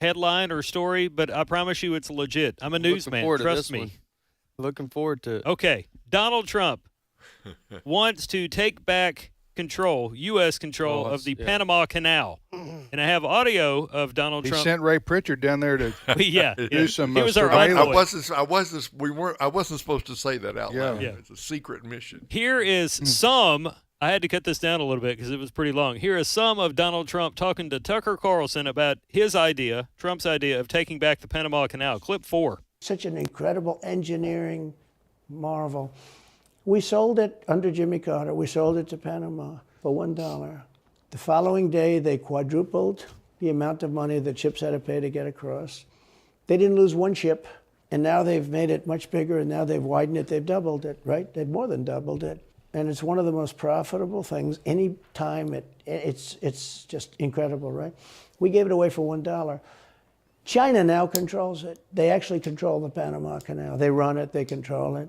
headline or story, but I promise you it's legit. I'm a Looking newsman. forward to Trust this me. one. Looking forward to it. Okay, Donald Trump wants to take back U.S. control of the Panama Canal. And I have audio of Donald He Trump. sent Ray Pritchard down there to Yeah, do some he was our surveillance. envoy. I wasn't supposed to say that out loud. Yeah. It's a secret mission. Here is some. I had to cut this down a little bit because it was pretty long. Here is some of Donald Trump talking to Tucker Carlson about his idea, Trump's idea of taking back the Panama Canal. Clip 4. Such an incredible engineering marvel. We sold it under Jimmy Carter. We sold it to Panama for $1. The following day, they quadrupled the amount of money that ships had to pay to get across. They didn't lose one ship, and now they've made it much bigger, and now they've widened it. They've doubled it, right? They've more than doubled it. And it's one of the most profitable things. Any time it's just incredible, right? We gave it away for $1. China now controls it. They actually control the Panama Canal. They run it, they control it.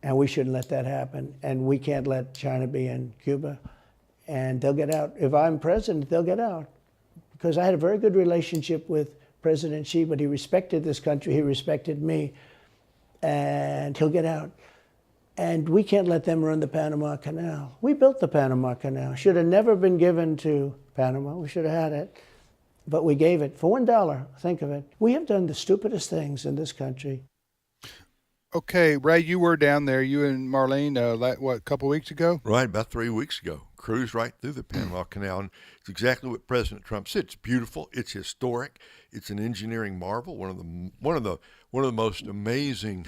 And we shouldn't let that happen. And we can't let China be in Cuba. And they'll get out. If I'm president, they'll get out. Because I had a very good relationship with President Xi, but he respected this country, he respected me. And he'll get out. And we can't let them run the Panama Canal. We built the Panama Canal. Should have never been given to Panama. We should have had it. But we gave it for $1. Think of it. We have done the stupidest things in this country. Okay, Ray, you were down there. You and Marlene, a couple weeks ago? Right, about 3 weeks ago. Cruised right through the Panama Canal. And it's exactly what President Trump said. It's beautiful. It's historic. It's an engineering marvel. One of the most amazing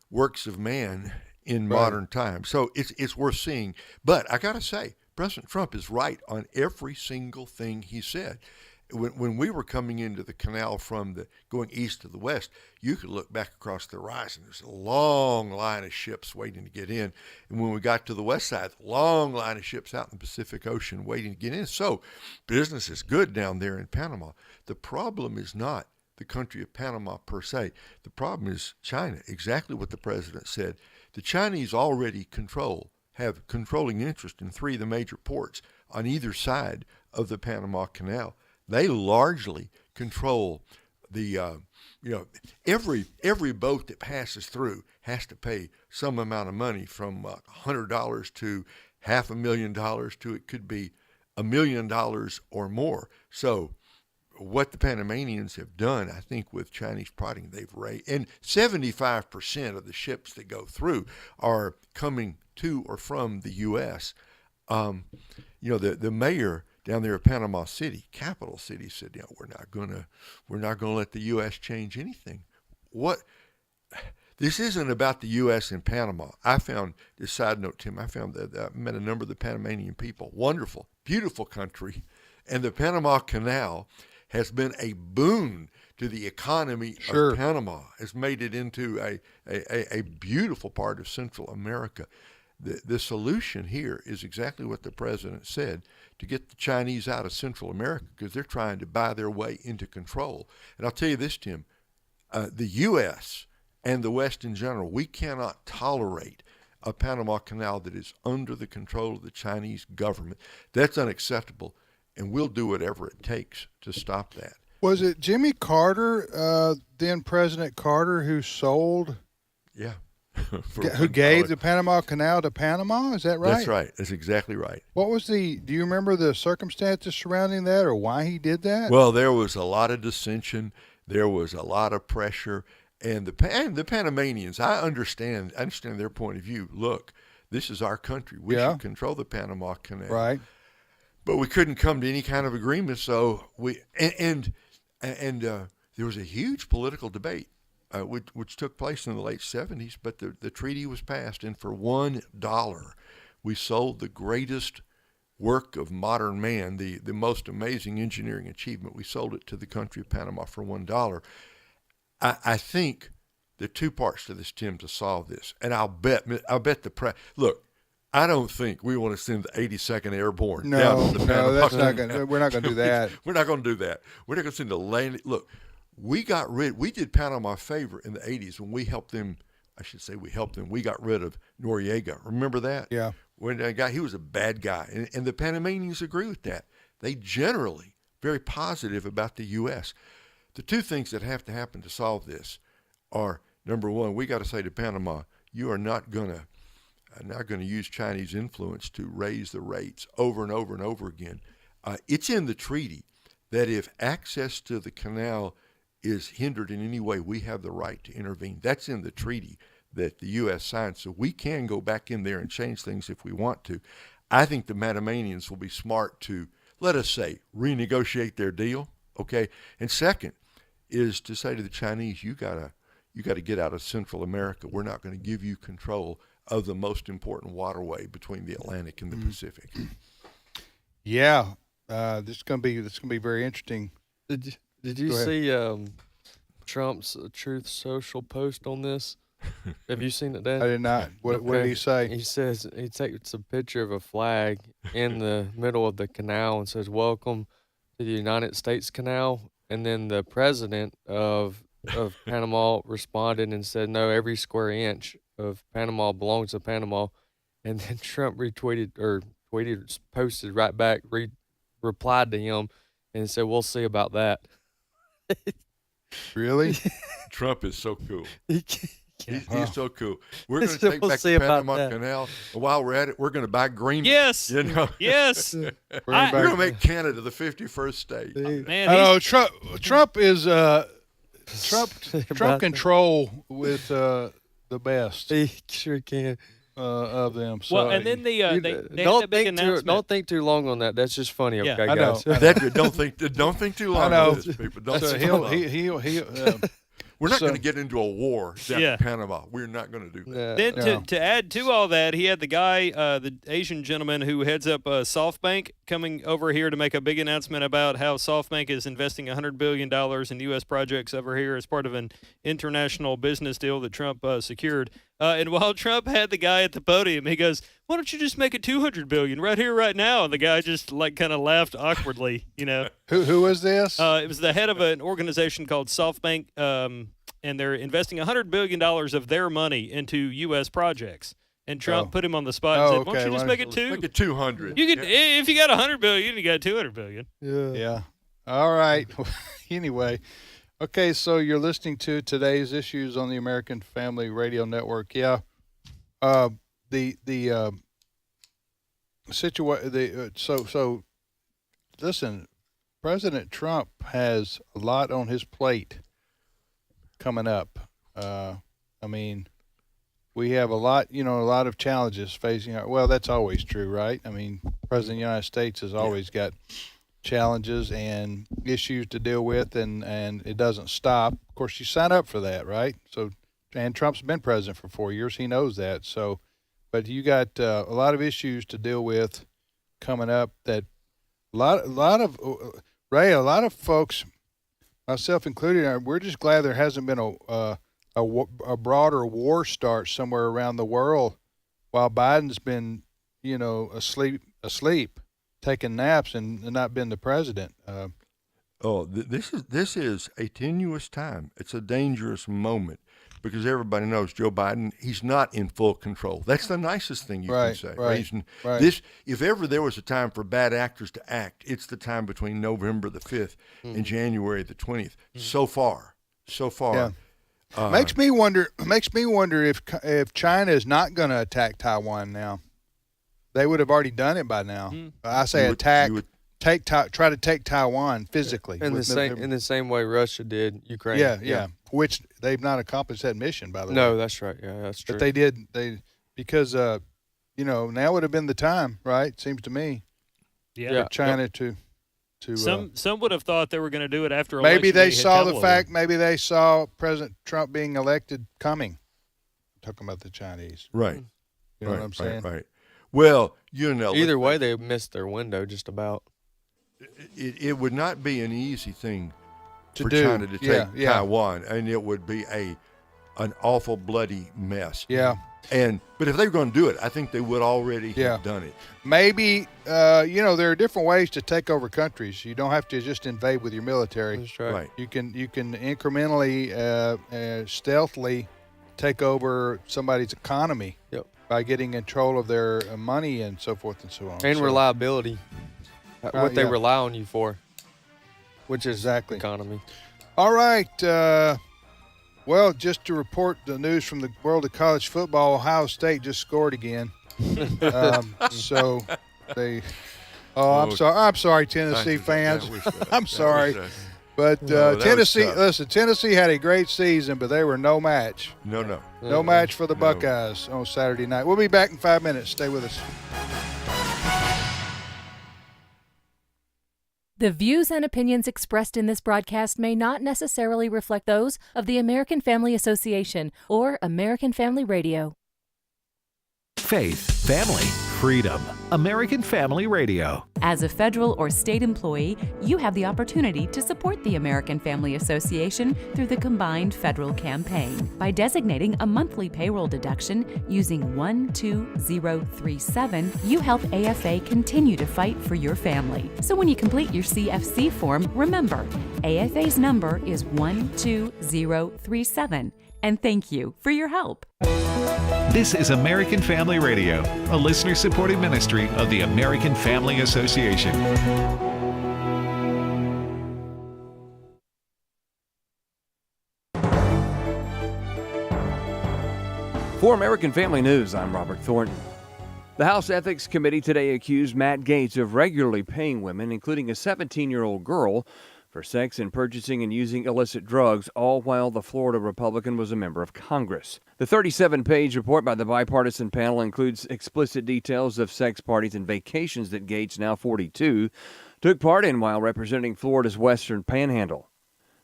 works of man in modern times. So it's worth seeing. But I got to say, President Trump is right on every single thing he said. When we were coming into the canal from going east to the west, you could look back across the horizon. There's a long line of ships waiting to get in. And when we got to the west side, long line of ships out in the Pacific Ocean waiting to get in. So business is good down there in Panama. The problem is not the country of Panama per se. The problem is China, exactly what the president said. The Chinese already have controlling interest in 3 of the major ports on either side of the Panama Canal. They largely control the, every boat that passes through has to pay some amount of money, from $100 to $500,000 to it could be $1 million or more. So what the Panamanians have done, I think, with Chinese prodding, they've raised, and 75% of the ships that go through are coming to or from the U.S. The mayor down there at Panama City, capital city, said, we're not gonna let the U.S. change anything. This isn't about the U.S. and Panama. I found, this side note, Tim, I found that I met a number of the Panamanian people. Wonderful, beautiful country, and the Panama Canal has been a boon to the economy of Panama. Has made it into a beautiful part of Central America. The solution here is exactly what the president said, to get the Chinese out of Central America, because they're trying to buy their way into control. And I'll tell you this, Tim, the U.S. and the West in general, we cannot tolerate a Panama Canal that is under the control of the Chinese government. That's unacceptable, and we'll do whatever it takes to stop that. Was it Jimmy Carter, then President Carter, who sold? Yeah. Who gave the Panama Canal to Panama? Is that right? That's right. That's exactly right. What was do you remember the circumstances surrounding that, or why he did that? Well, there was a lot of dissension. There was a lot of pressure. And the Panamanians, I understand their point of view. Look, this is our country. We should control the Panama Canal. Right. But we couldn't come to any kind of agreement, so there was a huge political debate. Which took place in the late 70s, but the treaty was passed, and for $1, we sold the greatest work of modern man, the most amazing engineering achievement. We sold it to the country of Panama for $1. I think there are 2 parts to this, Tim, to solve this, and I'll bet look, I don't think we want to send the 82nd Airborne down to the Panama. That's not going. We're not going to do that. We're not going to do that. We're not going to send a land. Look. We did Panama a favor in the 80s when we helped them. We got rid of Noriega. Remember that? Yeah. When that guy, he was a bad guy. And the Panamanians agree with that. They generally very positive about the U.S. The 2 things that have to happen to solve this are, number one, we got to say to Panama, you are not going to use Chinese influence to raise the rates over and over and over again. It's in the treaty that if access to the canal is hindered in any way, we have the right to intervene. That's in the treaty that the U.S. signed, so we can go back in there and change things if we want to. I think the Panamanians will be smart to, let us say, renegotiate their deal, okay? And second is to say to the Chinese, you gotta get out of Central America. We're not going to give you control of the most important waterway between the Atlantic and the Pacific. Yeah, this is going to be very interesting. Did you see Trump's Truth Social post on this? Have you seen it, Dad? I did not. What did he say? He says he takes a picture of a flag in the middle of the canal and says, "Welcome to the United States Canal." And then the president of Panama responded and said, "No, every square inch of Panama belongs to Panama." And then Trump posted right back, replied to him, and said, "We'll see about that." Really? Trump is so cool. He's so cool. We're going to take back the Panama Canal, and while we're at it, we're going to buy Greenland. Yes. Yes. We're going to make Canada the 51st state. Man, I know Trump is Trump control with the best. He sure can. Of them. So well, and then they don't think too long on that. That's just funny, okay, guys? Don't think too long. I know. On this, people. Don't so We're not going to get into a war down Yeah. in Panama. We're not going to do that. Then to add to all that, he had the guy, the Asian gentleman who heads up SoftBank, coming over here to make a big announcement about how SoftBank is investing $100 billion in U.S. projects over here as part of an international business deal that Trump secured. And while Trump had the guy at the podium, he goes, "Why don't you just make it $200 billion right here, right now?" And the guy just like kind of laughed awkwardly, you know. Who was this? It was the head of an organization called SoftBank, and they're investing $100 billion of their money into U.S. projects. And Trump put him on the spot and said, "Why don't you just make it two? Make it 200. You could, if you got $100 billion, you got $200 billion." Yeah. All right. Anyway, okay. So you're listening to today's issues on the American Family Radio Network. Yeah. So listen, President Trump has a lot on his plate coming up. I mean, we have a lot of challenges facing our, well, that's always true, right? I mean, President of the United States has always got challenges and issues to deal with, and it doesn't stop. Of course, you sign up for that, right? So, and Trump's been president for 4 years. He knows that. So, but you got a lot of issues to deal with coming up that a lot of folks, myself included, we're just glad there hasn't been a broader war start somewhere around the world while Biden's been, asleep, taking naps and not been the president. This is a tenuous time. It's a dangerous moment because everybody knows Joe Biden, he's not in full control. That's the nicest thing you can say. Right. If ever there was a time for bad actors to act, it's the time between November the 5th and January the 20th. So far. Yeah. Makes me wonder if China is not going to attack Taiwan now. They would have already done it by now. I say try to take Taiwan physically. In the same way Russia did Ukraine. Yeah. Which they've not accomplished that mission, by the way. No, that's right. Yeah, that's true. But they did. Because now would have been the time, right? Seems to me. Yeah. For China to. Some would have thought they were going to do it after maybe election they day had saw come the fact. Maybe they saw President Trump being elected coming. Talking about the Chinese, right? You know what I'm saying? Right. Well, either way, they missed their window just about. It would not be an easy thing for do. China to take Taiwan, and it would be an awful bloody mess. Yeah. But if they were going to do it, I think they would already have done it. Maybe there are different ways to take over countries. You don't have to just invade with your military. That's right. You can incrementally, stealthily take over somebody's economy by getting control of their money and so forth and so on. And reliability, what they rely on you for, which is economy. All right. Well, just to report the news from the world of college football, Ohio State just scored again. So they. I'm sorry, Tennessee fans. I'm sorry, but Tennessee had a great season, but they were no match. No match for the Buckeyes on Saturday night. We'll be back in 5 minutes. Stay with us. The views and opinions expressed in this broadcast may not necessarily reflect those of the American Family Association or American Family Radio. Faith, family, freedom. American Family Radio. As a federal or state employee, you have the opportunity to support the American Family Association through the combined federal campaign by designating a monthly payroll deduction using 12037. You help AFA continue to fight for your family. So when you complete your CFC form, remember, AFA's number is 12037. And thank you for your help. This is American Family Radio, a listener-supported ministry of the American Family Association. For American Family News, I'm Robert Thornton. The House Ethics Committee today accused Matt Gaetz of regularly paying women, including a 17-year-old girl, for sex and purchasing and using illicit drugs, all while the Florida Republican was a member of Congress. The 37-page report by the bipartisan panel includes explicit details of sex parties and vacations that Gaetz, now 42, took part in while representing Florida's Western Panhandle.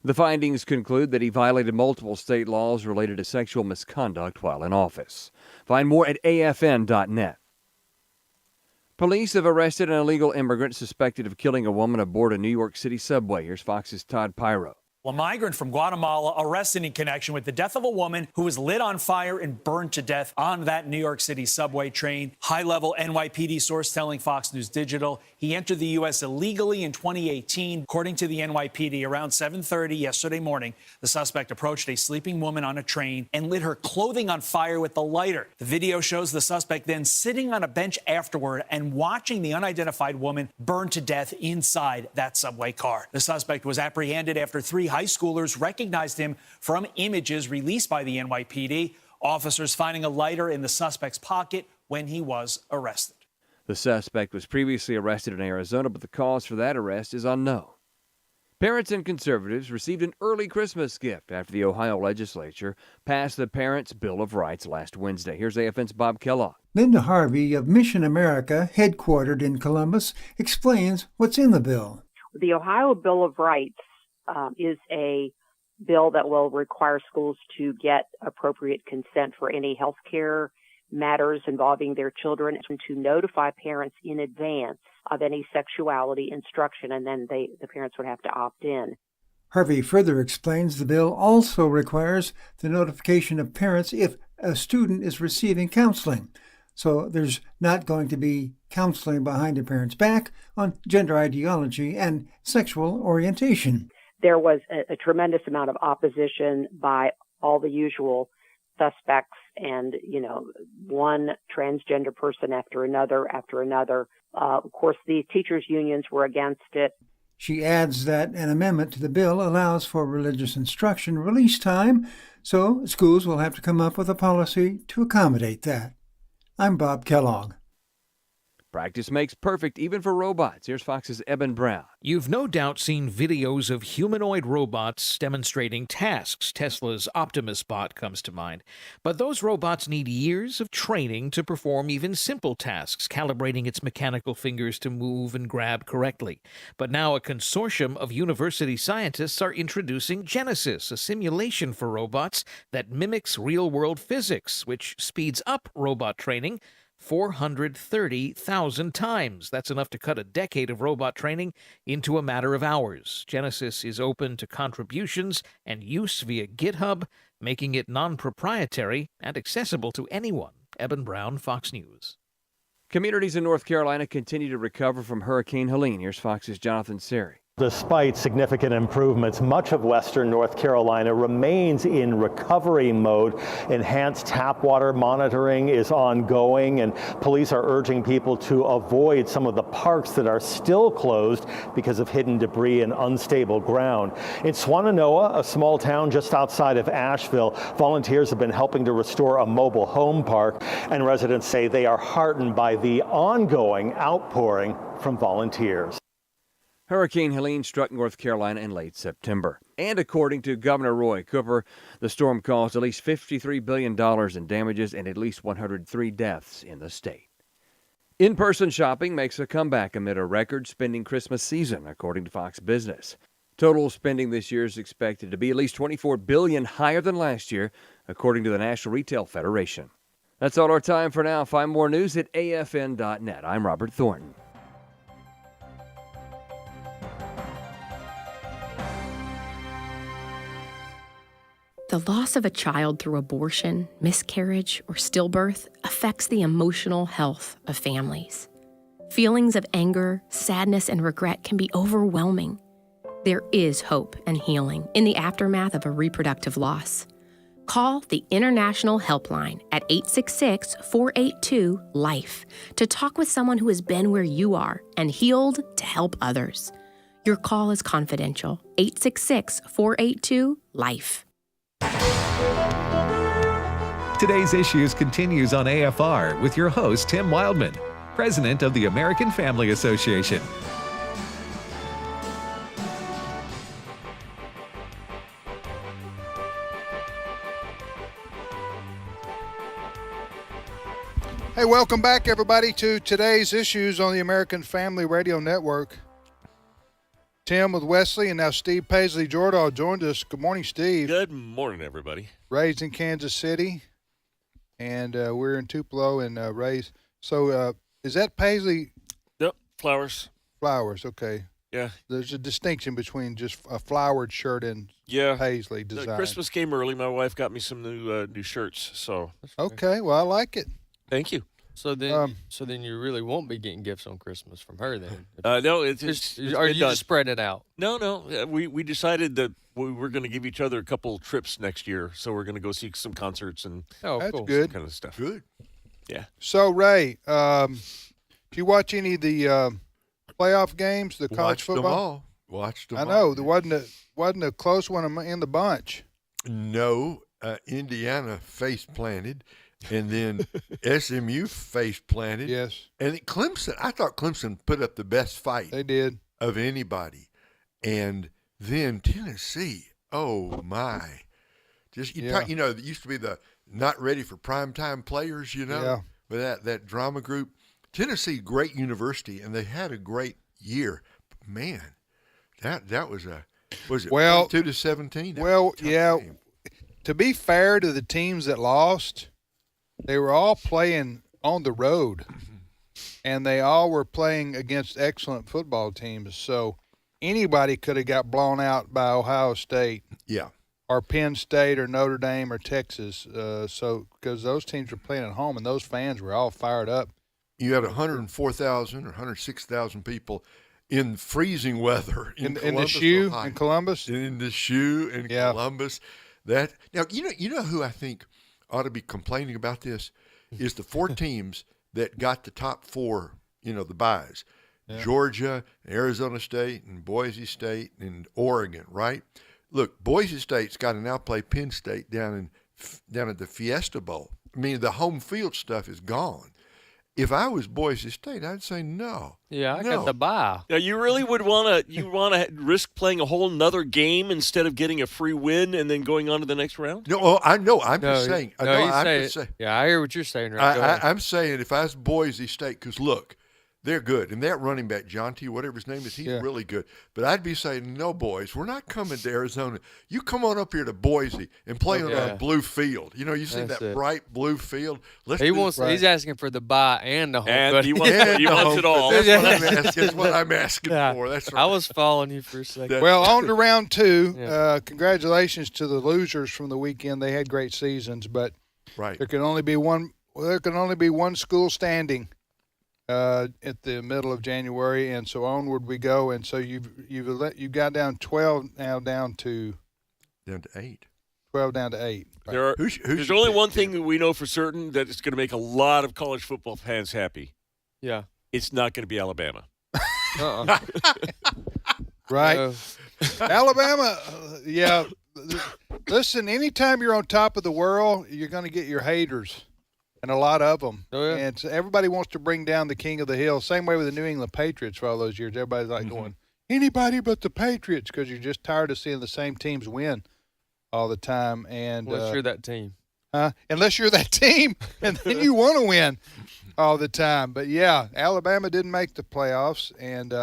The findings conclude that he violated multiple state laws related to sexual misconduct while in office. Find more at afn.net. Police have arrested an illegal immigrant suspected of killing a woman aboard a New York City subway. Here's Fox's Todd Pyro. A migrant from Guatemala arrested in connection with the death of a woman who was lit on fire and burned to death on that New York City subway train. High-level NYPD source telling Fox News Digital he entered the U.S. illegally in 2018. According to the NYPD, around 7:30 yesterday morning, the suspect approached a sleeping woman on a train and lit her clothing on fire with the lighter. The video shows the suspect then sitting on a bench afterward and watching the unidentified woman burn to death inside that subway car. The suspect was apprehended after 3 high schoolers recognized him from images released by the NYPD. Officers finding a lighter in the suspect's pocket when he was arrested. The suspect was previously arrested in Arizona, but the cause for that arrest is unknown. Parents and conservatives received an early Christmas gift after the Ohio legislature passed the Parents' Bill of Rights last Wednesday. Here's AFN's Bob Kellogg. Linda Harvey of Mission America, headquartered in Columbus, explains what's in the bill. The Ohio Bill of Rights is a bill that will require schools to get appropriate consent for any health care matters involving their children, and to notify parents in advance of any sexuality instruction, and then the parents would have to opt in. Harvey further explains the bill also requires the notification of parents if a student is receiving counseling. So there's not going to be counseling behind a parent's back on gender ideology and sexual orientation. There was a tremendous amount of opposition by all the usual suspects, and, one transgender person after another. Of course, the teachers' unions were against it. She adds that an amendment to the bill allows for religious instruction release time, so schools will have to come up with a policy to accommodate that. I'm Bob Kellogg. Practice makes perfect, even for robots. Here's Fox's Eben Brown. You've no doubt seen videos of humanoid robots demonstrating tasks. Tesla's Optimus bot comes to mind. But those robots need years of training to perform even simple tasks, calibrating its mechanical fingers to move and grab correctly. But now a consortium of university scientists are introducing Genesis, a simulation for robots that mimics real-world physics, which speeds up robot training 430,000 times. That's enough to cut a decade of robot training into a matter of hours. Genesis is open to contributions and use via GitHub, making it non-proprietary and accessible to anyone. Eben Brown, Fox News. Communities in North Carolina continue to recover from Hurricane Helene. Here's Fox's Jonathan Seri. Despite significant improvements, much of western North Carolina remains in recovery mode. Enhanced tap water monitoring is ongoing, and police are urging people to avoid some of the parks that are still closed because of hidden debris and unstable ground. In Swannanoa, a small town just outside of Asheville, volunteers have been helping to restore a mobile home park, and residents say they are heartened by the ongoing outpouring from volunteers. Hurricane Helene struck North Carolina in late September. And according to Governor Roy Cooper, the storm caused at least $53 billion in damages and at least 103 deaths in the state. In-person shopping makes a comeback amid a record-spending Christmas season, according to Fox Business. Total spending this year is expected to be at least $24 billion higher than last year, according to the National Retail Federation. That's all our time for now. Find more news at afn.net. I'm Robert Thornton. The loss of a child through abortion, miscarriage, or stillbirth affects the emotional health of families. Feelings of anger, sadness, and regret can be overwhelming. There is hope and healing in the aftermath of a reproductive loss. Call the International Helpline at 866-482-LIFE to talk with someone who has been where you are and healed to help others. Your call is confidential. 866-482-LIFE. Today's Issues continues on AFR with your host, Tim Wildmon, President of the American Family Association. Hey, welcome back, everybody, to Today's Issues on the American Family Radio Network. Tim with Wesley, and now Steve Paisley Jordahl joined us. Good morning, Steve. Good morning, everybody. Raised in Kansas City, and we're in Tupelo and raised. So is that Paisley? Yep, flowers. Flowers, okay. Yeah. There's a distinction between just a flowered shirt and Paisley design. Christmas came early. My wife got me some new shirts. So okay, well, I like it. Thank you. So then you really won't be getting gifts on Christmas from her then. No, it's are you just spreading it out? No. We decided that we were going to give each other a couple trips next year. So we're going to go see some concerts and That's cool. good. kind of stuff. Good. Yeah. So Ray, do you watch any of the playoff games, the college Watched football? them all. Watched them I all. know there wasn't a close one in the bunch. No, Indiana face planted, and then SMU face planted. Yes. And Clemson, I thought Clemson put up the best fight They did. of anybody. And then Tennessee, oh my. Just it used to be the not ready for primetime players, Yeah. But that drama group. Tennessee, great university, and they had a great year. But man, that was it 22-17? Well, yeah. Game. To be fair to the teams that lost, they were all playing on the road, and they all were playing against excellent football teams. So anybody could have got blown out by Ohio State. Yeah. Or Penn State or Notre Dame or Texas. Because those teams were playing at home, and those fans were all fired up. You had 104,000 or 106,000 people in freezing weather in the shoe in Columbus. In the shoe in Columbus. That now you know who I think ought to be complaining about this is the four teams that got the top four. The byes: Georgia, Arizona State, and Boise State, and Oregon. Right? Look, Boise State's got to now play Penn State down at the Fiesta Bowl. I mean, the home field stuff is gone. If I was Boise State, I'd say no. Yeah, I got the bye. Now, you really would want to risk playing a whole nother game instead of getting a free win and then going on to the next round? No, I know. I'm just saying. Yeah, I hear what you're saying. Right? I'm saying if I was Boise State, because look, they're good. And that running back, John T., whatever his name is, he's really good. But I'd be saying, no, boys, we're not coming to Arizona. You come on up here to Boise and play on a blue field. You see that bright blue field? He's asking for the bye and the home. And he wants it all. That's what I'm asking for. That's right. I was following you for a second. Well, on to round two. Congratulations to the losers from the weekend. They had great seasons, but there can only be one. There can only be one school standing at the middle of January, and so onward we go. And so you got down 12 now down to 8. 12 down to 8. Right. There's only one thing that we know for certain that is going to make a lot of college football fans happy. Yeah, it's not going to be Alabama. Right. Alabama, listen, anytime you're on top of the world, you're going to get your haters, and a lot of them. Oh, yeah. And so everybody wants to bring down the king of the hill. Same way with the New England Patriots for all those years. Everybody's like going, anybody but the Patriots, because you're just tired of seeing the same teams win all the time. And unless you're that team. Unless you're that team, and then you want to win all the time. But, yeah, Alabama didn't make the playoffs, and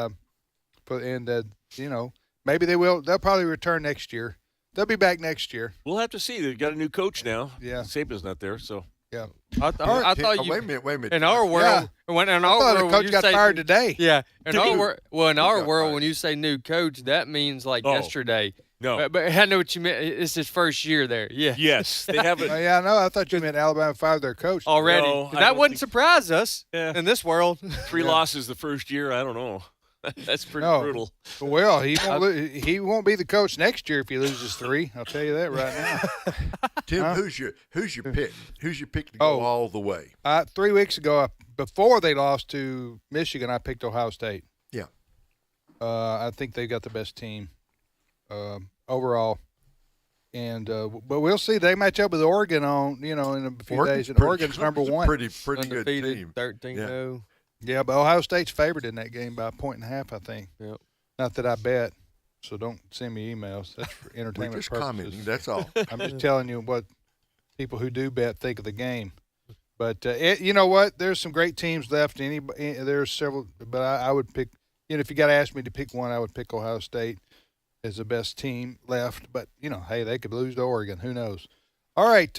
maybe they will. They'll probably return next year. They'll be back next year. We'll have to see. They've got a new coach now. Yeah. Saban's not there, so. Yeah. I thought you. Wait a minute. In our world, the coach got fired today. Yeah. In our world, when you say new coach, that means like yesterday. No. But I know what you meant. It's his first year there. Yeah. Yes. They haven't. Yeah, no, I thought you meant Alabama fired their coach already. No, that wouldn't surprise us in this world. 3 losses the first year. I don't know. That's pretty brutal. Well, he won't be the coach next year if he loses 3. I'll tell you that right now. Tim, who's your pick? Who's your pick to go all the way? 3 weeks ago, before they lost to Michigan, I picked Ohio State. Yeah. I think they got the best team overall. And but we'll see. They match up with Oregon in a few days. And Oregon's number 1. Pretty good team. 13-0. Yeah, but Ohio State's favored in that game by 1.5, I think. Yep. Not that I bet, so don't send me emails. That's for entertainment We're just purposes. commenting, that's all. I'm just telling you what people who do bet think of the game. But you know what? There's some great teams left. There's several, but I would pick if you got to ask me to pick one, I would pick Ohio State as the best team left. But, hey, they could lose to Oregon. Who knows? All right,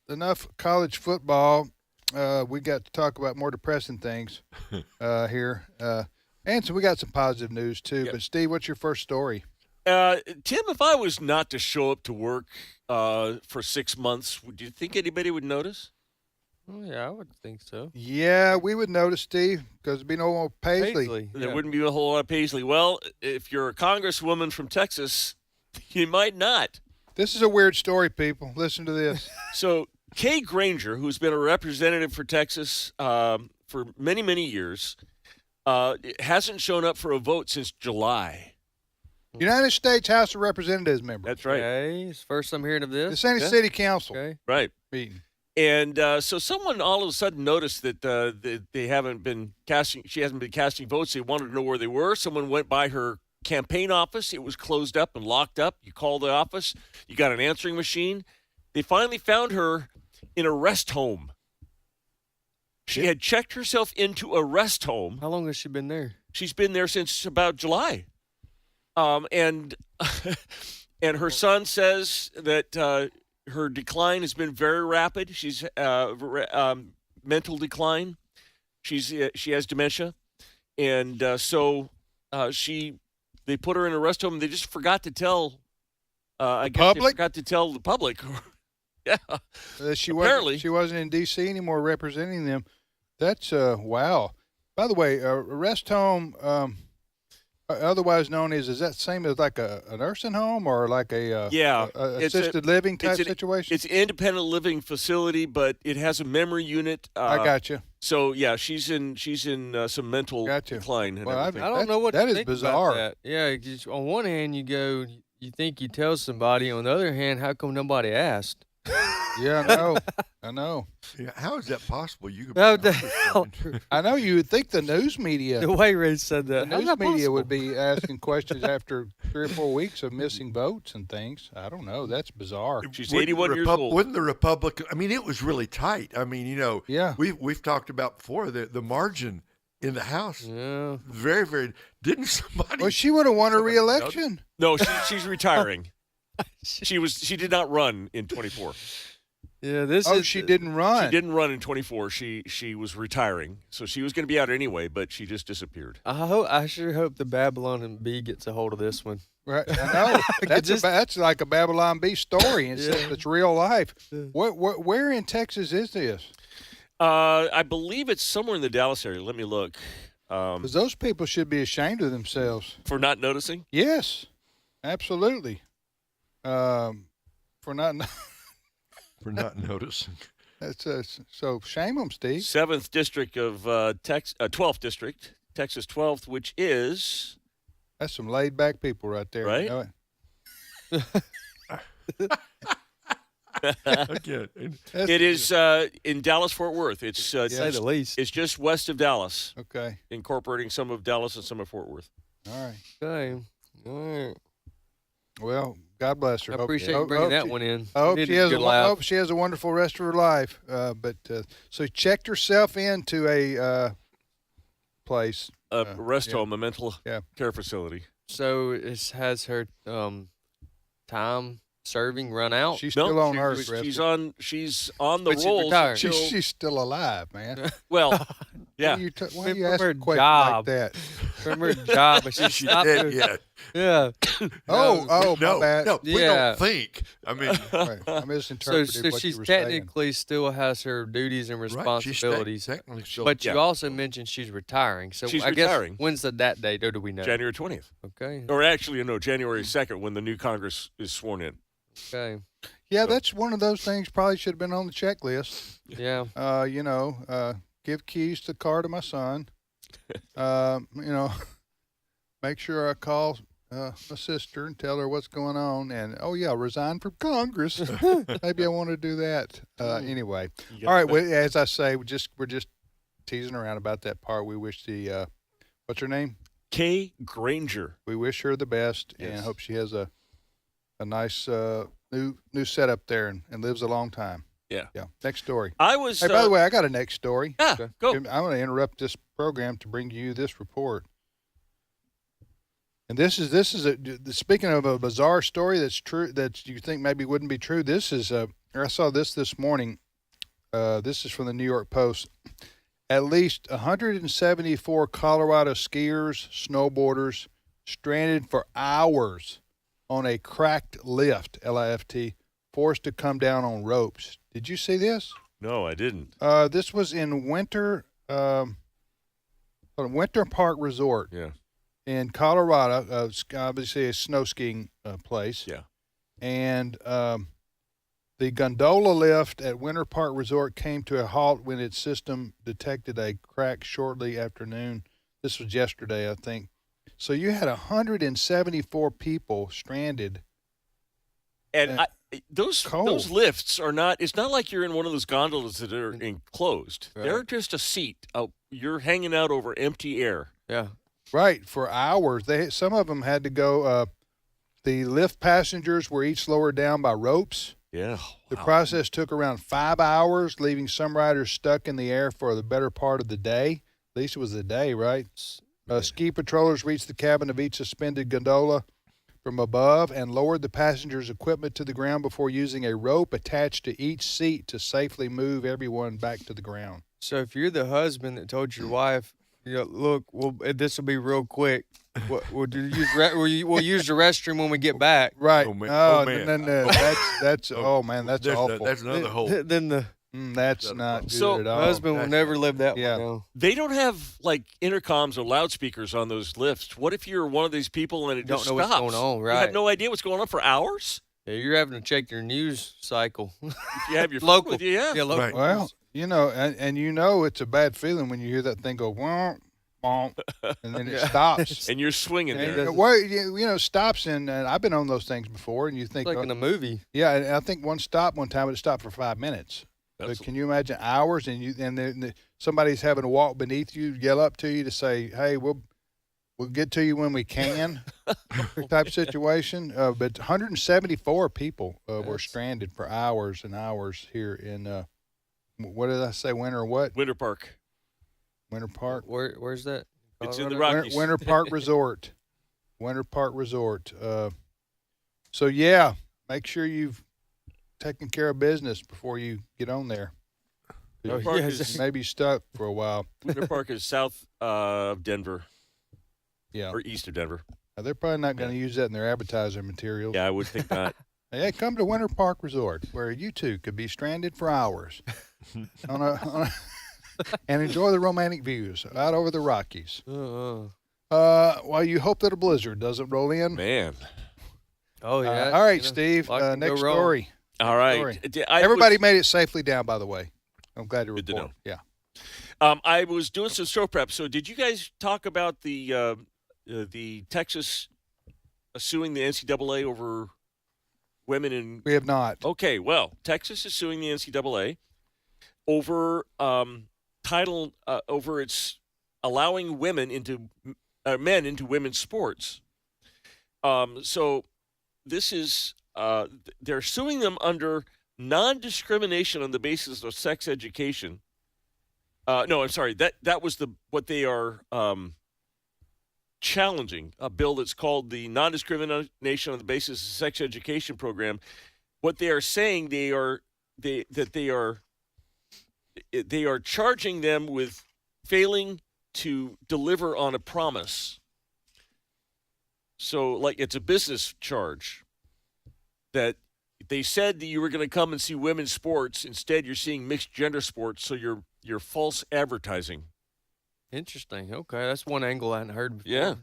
enough college football. We got to talk about more depressing things here. And so we got some positive news, too. Yeah. But, Steve, what's your first story? Tim, if I was not to show up to work for 6 months, do you think anybody would notice? Oh, yeah, I would think so. Yeah, we would notice, Steve, because there'd be no more Paisley. There wouldn't be a whole lot of Paisley. Well, if you're a congresswoman from Texas, you might not. This is a weird story, people. Listen to this. So Kay Granger, who's been a representative for Texas for many, many years, hasn't shown up for a vote since July. United States House of Representatives member. That's right. Okay, it's first I'm hearing of this. This ain't a city council Right. meeting. And so someone all of a sudden noticed that they haven't been casting. She hasn't been casting votes. They wanted to know where they were. Someone went by her campaign office. It was closed up and locked up. You call the office. You got an answering machine. They finally found her in a rest home. She had checked herself into a rest home. How long has she been there? She's been there since about July. And and her son says that her decline has been very rapid. She's mental decline. She has dementia, and so they put her in a rest home. And they just forgot to tell. I guess public? they forgot to tell the public. Yeah, She apparently wasn't in D.C. anymore representing them. That's wow. By the way, a rest home, otherwise known as, is that same as like a nursing home or like a assisted living type situation? It's an independent living facility, but it has a memory unit. I got you. So yeah, she's in some mental decline. And Well, I everything. I don't know what that to is think bizarre. About that. Yeah, 'cause on one hand you go, you think you tell somebody. On the other hand, how come nobody asked? Yeah, I know. Yeah, how is that possible? You could. How the hell? I know you would think the news media. The way Ray said The that. How's news that media possible? would be asking questions after 3 or 4 weeks of missing votes and things. I don't know. That's bizarre. She's 81 years old. Wouldn't the Republican? I mean, it was really tight. I mean, Yeah. we've talked about before the margin in the House. Yeah. Very, very. Didn't somebody? Well, she would have won a re-election. No, she's retiring. She did not run in 24. Yeah, this Oh, is. she didn't run. She didn't run in 24. She was retiring, so she was going to be out anyway, but she just disappeared. I sure hope the Babylon Bee gets a hold of this one. Right, I know. That's like a Babylon Bee story, except it's real life. Where in Texas is this? I believe it's somewhere in the Dallas area. Let me look. Because those people should be ashamed of themselves. For not noticing? Yes, absolutely. For not For not noticing. That's so shame them, Steve. 7th district of 12th district, Texas 12th, which is That's some laid back people right there. Right? You know it? Okay. it is in Dallas Fort Worth. It's Say the least. It's just west of Dallas, Okay. incorporating some of Dallas and some of Fort Worth. All right. Okay. All right. Well, God bless her. I appreciate you bringing that one in. I hope Needed she a has good a laugh. hope she has a wonderful rest of her life. So she checked herself into a place. A rest yeah. home, a mental care facility. So has her time serving run out? She's still on hers. She's on the But she's roll. retired. She's still alive, man. Well, yeah. Why are you From her asking questions job. like that? From her job, but she's not dead yet. Yeah. Oh, no, my bad. no, we Yeah. don't think. I mean, Right. I So, misinterpreted what she you were saying. technically still has her duties and right, she's responsibilities. technically still. But you also mentioned she's retiring. So She's I retiring. guess when's that date, or do we know? January 20th. Okay. Or actually, no, January 2nd when the new Congress is sworn in. Okay. Yeah, that's one of those things probably should have been on the checklist. Yeah. Give keys to the car to my son. Make sure I call my sister and tell her what's going on. And, resign from Congress. Maybe I want to do that. Anyway. All right. Well, as I say, we're just teasing around about that part. We wish the, what's her name? Kay Granger. We wish her the best and hope she has a nice new setup there and lives a long time. Yeah. Yeah. Next story. I was. Hey, by the way, I got a next story. Yeah, go. I'm going to interrupt this program to bring you this report. And this is speaking of a bizarre story that's true, that you think maybe wouldn't be true. This is I saw this morning. This is from the New York Post. At least 174 Colorado skiers, snowboarders stranded for hours on a cracked lift, L-I-F-T, forced to come down on ropes. Did you see this? No, I didn't. This was in Winter Park Resort. Yeah. In Colorado, obviously a snow skiing place. Yeah. And the gondola lift at Winter Park Resort came to a halt when its system detected a crack shortly after noon. This was yesterday, I think. So you had 174 people stranded. And those lifts are not, it's not like you're in one of those gondolas that are enclosed. Right. They're just a seat. You're hanging out over empty air. Yeah. Right, for hours. Some of them had to go, the lift passengers were each lowered down by ropes. Yeah. The process took around 5 hours, leaving some riders stuck in the air for the better part of the day. At least it was a day, right? Ski patrollers reached the cabin of each suspended gondola from above and lowered the passengers' equipment to the ground before using a rope attached to each seat to safely move everyone back to the ground. So if you're the husband that told your wife, look, this will be real quick. We'll use the restroom when we get back. Right. Oh, man. That's that's awful. That's another whole. That's not good So, at all. Husband will never live that one down. They don't have like intercoms or loudspeakers on those lifts. What if you're one of these people and it Don't just know stops? what's going on, You right? had no idea what's going on for hours? Yeah, you're having to check your news cycle. If you have your phone Local. with you, yeah. Yeah, local. Right. Well, and it's a bad feeling when you hear that thing go womp, womp, and then it stops. And you're swinging there. Well, stops and I've been on those things before, and you think It's like in a movie. Yeah, and I think one time it stopped for 5 minutes. But can you imagine hours and somebody's having to walk beneath you, yell up to you to say, "Hey, we'll get to you when we can," type situation. But 174 people were stranded for hours and hours here in what did I say? Winter what? Winter Park. Winter Park. Where's that? It's in the Colorado? Rockies. Winter Park Resort. Winter Park Resort. So yeah, make sure you've taken care of business before you get on there. Winter Park is, Maybe stuck for a while. Winter Park is south of Denver. Yeah. Or east of Denver. They're probably not going to use that in their advertising materials. Yeah, I would think not. Hey, come to Winter Park Resort, where you too could be stranded for hours and enjoy the romantic views out over the Rockies. While you hope that a blizzard doesn't roll in. Man. Oh, yeah. All right, Steve. Next story. All right. Everybody made it safely down, by the way. I'm glad to report. Good to know. Yeah. I was doing some show prep. So did you guys talk about the Texas suing the NCAA over women in? We have not. Okay, well, Texas is suing the NCAA over over its allowing men into women's sports. So this is they're suing them under non-discrimination on the basis of sex education. No, I'm sorry. That was what they are challenging, a bill that's called the Non-Discrimination on the Basis of Sex Education Program. What they are saying they are charging them with failing to deliver on a promise. So, like, it's a business charge that they said that you were going to come and see women's sports. Instead, you're seeing mixed gender sports. So you're false advertising. Interesting. Okay, that's one angle I hadn't heard before.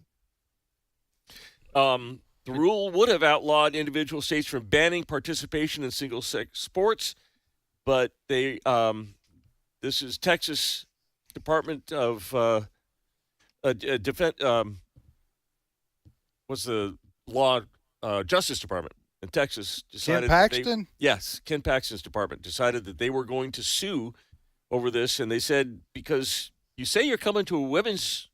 Yeah. The rule would have outlawed individual states from banning participation in single-sex sports, but this is Texas Department of Defense. What's the law? Justice Department in Texas decided. Ken Paxton? Yes, Ken Paxton's department decided that they were going to sue over this, and they said because you say you're coming to a women's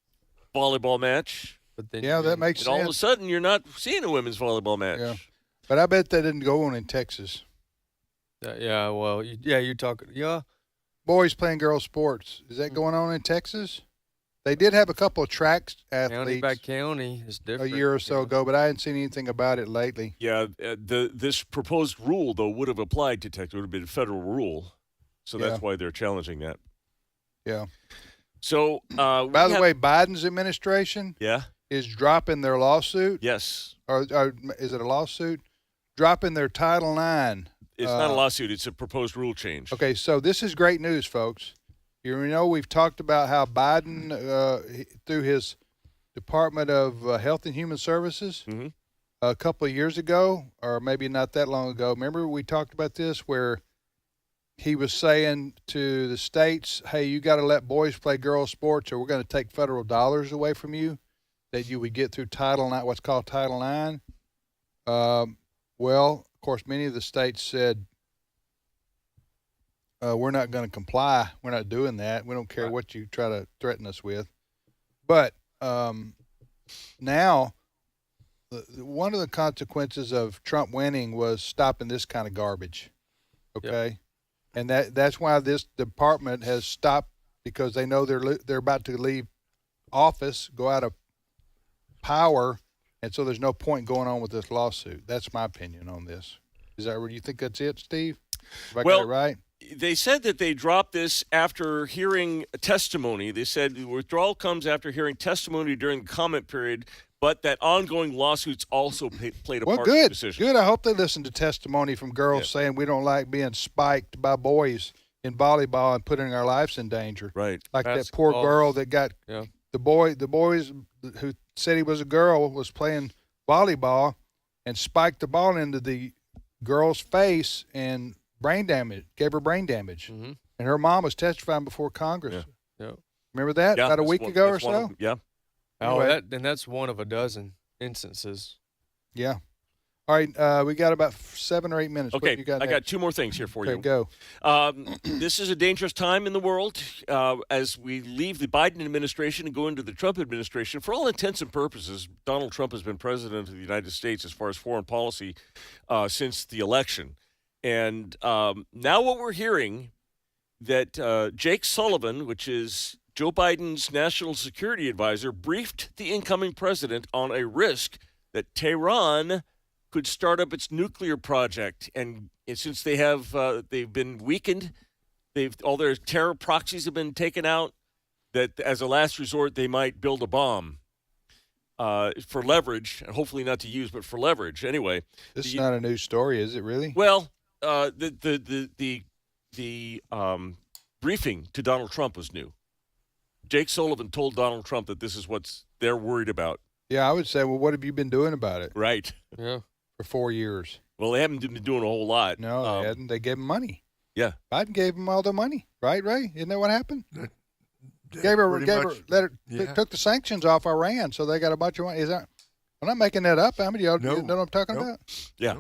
volleyball match, but then that makes and sense. all of a sudden you're not seeing a women's volleyball match. Yeah, but I bet that didn't go on in Texas. You're talking. Yeah, boys playing girls sports. Is that going on in Texas? They did have a couple of track County athletes by county is a different. year or so ago, but I hadn't seen anything about it lately. Yeah, this proposed rule, though, would have applied to Texas. It would have been a federal rule. So that's why they're challenging that. Yeah. So, by the way, Biden's administration is dropping their lawsuit. Yes. Or is it a lawsuit? Dropping their Title IX. It's not a lawsuit. It's a proposed rule change. Okay, so this is great news, folks. You know, we've talked about how Biden, through his Department of Health and Human Services, a couple of years ago, or maybe not that long ago, remember we talked about this where he was saying to the states, hey, you got to let boys play girls sports or we're going to take federal dollars away from you that you would get through Title IX, what's called Title IX. Well, of course, many of the states said, we're not going to comply. We're not doing that. We don't care what you try to threaten us with. But now, one of the consequences of Trump winning was stopping this kind of garbage. Okay, and that's why this department has stopped, because they know they're about to leave office, go out of power, and so there's no point going on with this lawsuit. That's my opinion on this. Is that where you think that's it, Steve? Have I got it right? They said that they dropped this after hearing testimony. They said the withdrawal comes after hearing testimony during the comment period, but that ongoing lawsuits also played a part in the decision. Good. I hope they listen to testimony from girls saying we don't like being spiked by boys in volleyball and putting our lives in danger. Right. Like that poor girl that got the boys who said he was a girl was playing volleyball and spiked the ball into the girl's face and gave her brain damage. And her mom was testifying before Congress. Remember that? About a week ago or so? Oh, Anyway. that's one of a dozen instances. Yeah. All right, we got about 7 or 8 minutes. Okay, What you got I next? got 2 more things here for you. Go. This is a dangerous time in the world as we leave the Biden administration and go into the Trump administration. For all intents and purposes, Donald Trump has been president of the United States as far as foreign policy since the election. And now what we're hearing that Jake Sullivan, which is Joe Biden's national security advisor, briefed the incoming president on a risk that Tehran could start up its nuclear project. And since they've been weakened, all their terror proxies have been taken out, that as a last resort, they might build a bomb for leverage, hopefully not to use, but for leverage. Anyway. This is not a news story, is it really? Well, the briefing to Donald Trump was new. Jake Sullivan told Donald Trump that this is what they're worried about. Yeah, I would say, well, what have you been doing about it? Right. Yeah. For 4 years. Well, they haven't been doing a whole lot. No, they hadn't. They gave him money. Yeah. Biden gave him all the money. Right, Ray? Isn't that what happened? Took the sanctions off Iran, so they got a bunch of money. I'm not making that up. How many of y'all know what I'm talking about? Yeah.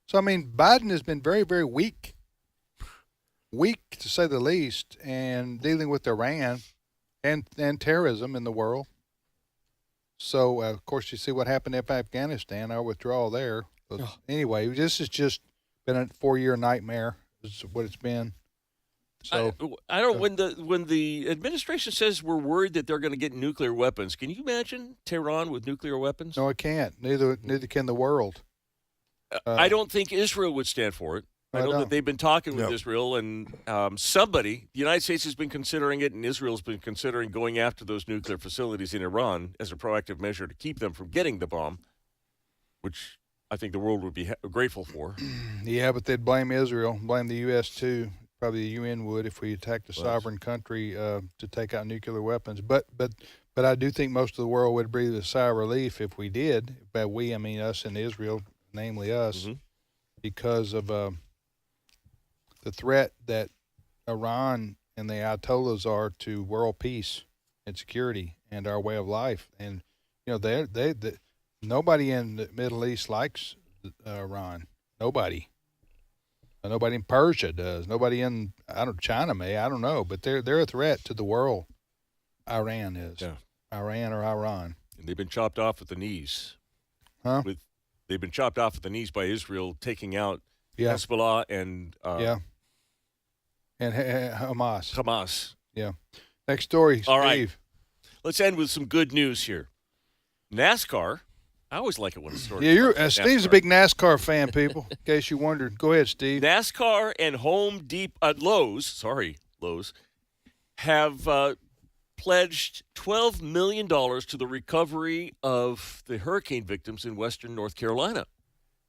So, I mean, Biden has been very, very weak to say the least, and dealing with Iran and terrorism in the world. So, of course, you see what happened in Afghanistan, our withdrawal there. But anyway, this has just been a 4-year nightmare is what it's been. So I don't when the administration says we're worried that they're going to get nuclear weapons, can you imagine Tehran with nuclear weapons? No, I can't. Neither can the world. I don't think Israel would stand for it. I know that they've been talking with Israel, and the United States has been considering it, and Israel's been considering going after those nuclear facilities in Iran as a proactive measure to keep them from getting the bomb, which I think the world would be grateful for. Yeah, but they'd blame Israel, blame the U.S. too. Probably the UN would if we attacked a sovereign country to take out nuclear weapons. But I do think most of the world would breathe a sigh of relief if we did. By we, I mean us and Israel, namely us, because of the threat that Iran and the Ayatollahs are to world peace and security and our way of life. And they nobody in the Middle East likes Iran. Nobody. Nobody in Persia does. Nobody in China may. I don't know, but they're a threat to the world. Iran is. Yeah. Iran or Iran. And they've been chopped off at the knees. Huh? They've been chopped off at the knees by Israel, taking out Yeah. Hezbollah and and Hamas. Hamas. Yeah. Next story, Steve. All right. let's end with some good news here. NASCAR. I always like it when the story. Yeah, Steve's a big NASCAR fan, people. In case you wondered, go ahead, Steve. NASCAR and Lowe's have pledged $12 million to the recovery of the hurricane victims in western North Carolina.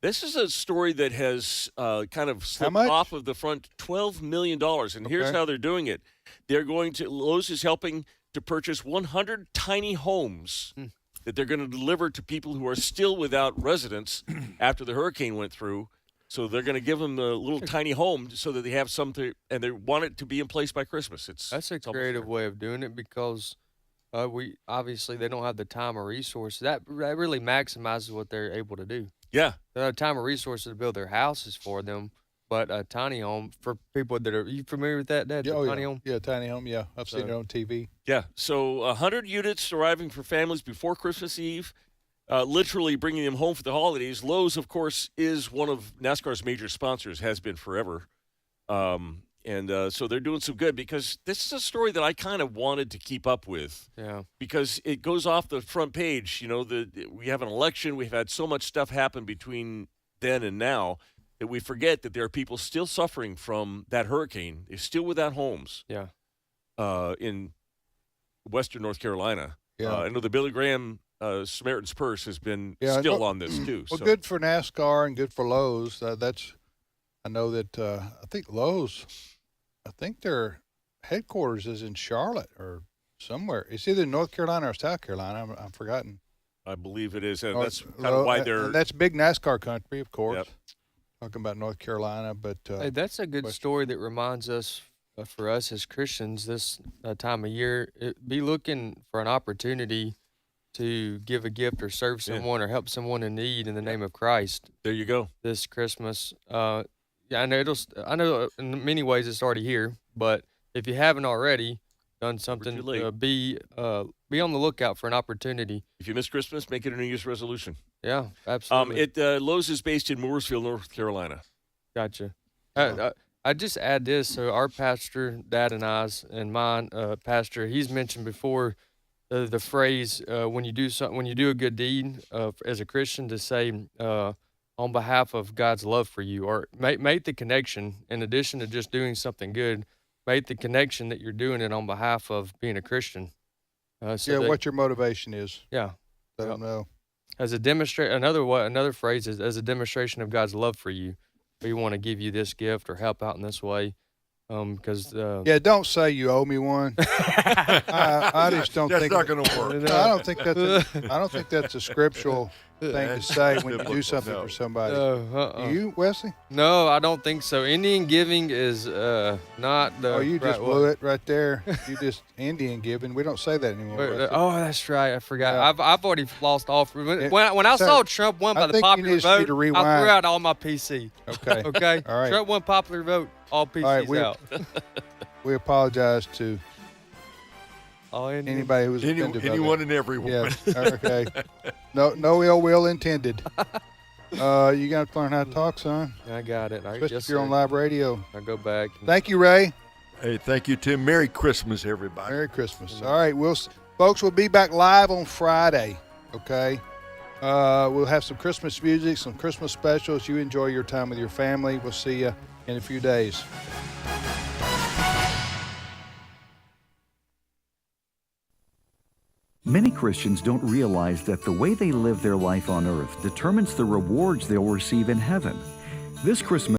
This is a story that has kind of slipped off of the front. $12 million, and here's how they're doing it. Lowe's is helping to purchase 100 tiny homes that they're going to deliver to people who are still without residence after the hurricane went through. So they're going to give them a little tiny home so that they have something, and they want it to be in place by Christmas. That's a creative way of doing it because they don't have the time or resources. That really maximizes what they're able to do. Yeah. They don't have time or resources to build their houses for them, but a tiny home for people that are. You familiar with that, Dad? Tiny home? Yeah, tiny home. Yeah, I've seen it on TV. Yeah. So 100 units arriving for families before Christmas Eve, literally bringing them home for the holidays. Lowe's, of course, is one of NASCAR's major sponsors, has been forever. So they're doing some good because this is a story that I kind of wanted to keep up with. Yeah. Because it goes off the front page. You know, we have an election. We've had so much stuff happen between then and now that we forget that there are people still suffering from that hurricane. They're still without homes. Yeah. In western North Carolina. Yeah. I know the Billy Graham Samaritan's Purse has been still on this too. Well, so. good for NASCAR and good for Lowe's. I know that I think Lowe's, I think their headquarters is in Charlotte or somewhere. It's either North Carolina or South Carolina. I've forgotten. I believe it is, and that's kind of why they're. That's big NASCAR country, of course. Yep. Talking about North Carolina, but hey, that's a good story that reminds us, for us as Christians, this time of year, be looking for an opportunity to give a gift or serve someone or help someone in need in the name of Christ. There you go. This Christmas, I know in many ways it's already here, but if you haven't already done something, be on the lookout for an opportunity. If you miss Christmas, make it a New Year's resolution. Yeah, absolutely. Lowe's is based in Mooresville, North Carolina. Gotcha. I just add this. So our pastor, Dad and I's, and mine, pastor, he's mentioned before the phrase when you do a good deed as a Christian, to say on behalf of God's love for you, or make the connection in addition to just doing something good. Make the connection that you're doing it on behalf of being a Christian. What your motivation is. Yeah. Let them know. As a another phrase is as a demonstration of God's love for you. We want to give you this gift or help out in this way. Because don't say you owe me one. I just don't think that's not going to work. I don't think that's a scriptural thing to say when you do something for somebody. You, Wesley? No, I don't think so. Indian giving is not the. Oh, you just blew it right there. You just Indian giving. We don't say that anymore. That's right. I forgot. Yeah. I've already lost all. When I saw Trump won by the popular vote, I threw out all my PC. Okay. Okay. All right. Trump won popular vote. All PCs out. We apologize to anybody who's offended by anyone that. and everyone. Yeah. Okay. No ill will intended. You got to learn how to talk, son. I got it. Especially if you're on live radio. I go back. Thank you, Ray. Hey, thank you, Tim. Merry Christmas, everybody. Merry Christmas. All right, folks, we'll be back live on Friday. Okay. We'll have some Christmas music, some Christmas specials. You enjoy your time with your family. We'll see you in a few days. Many Christians don't realize that the way they live their life on earth determines the rewards they'll receive in heaven. This Christmas,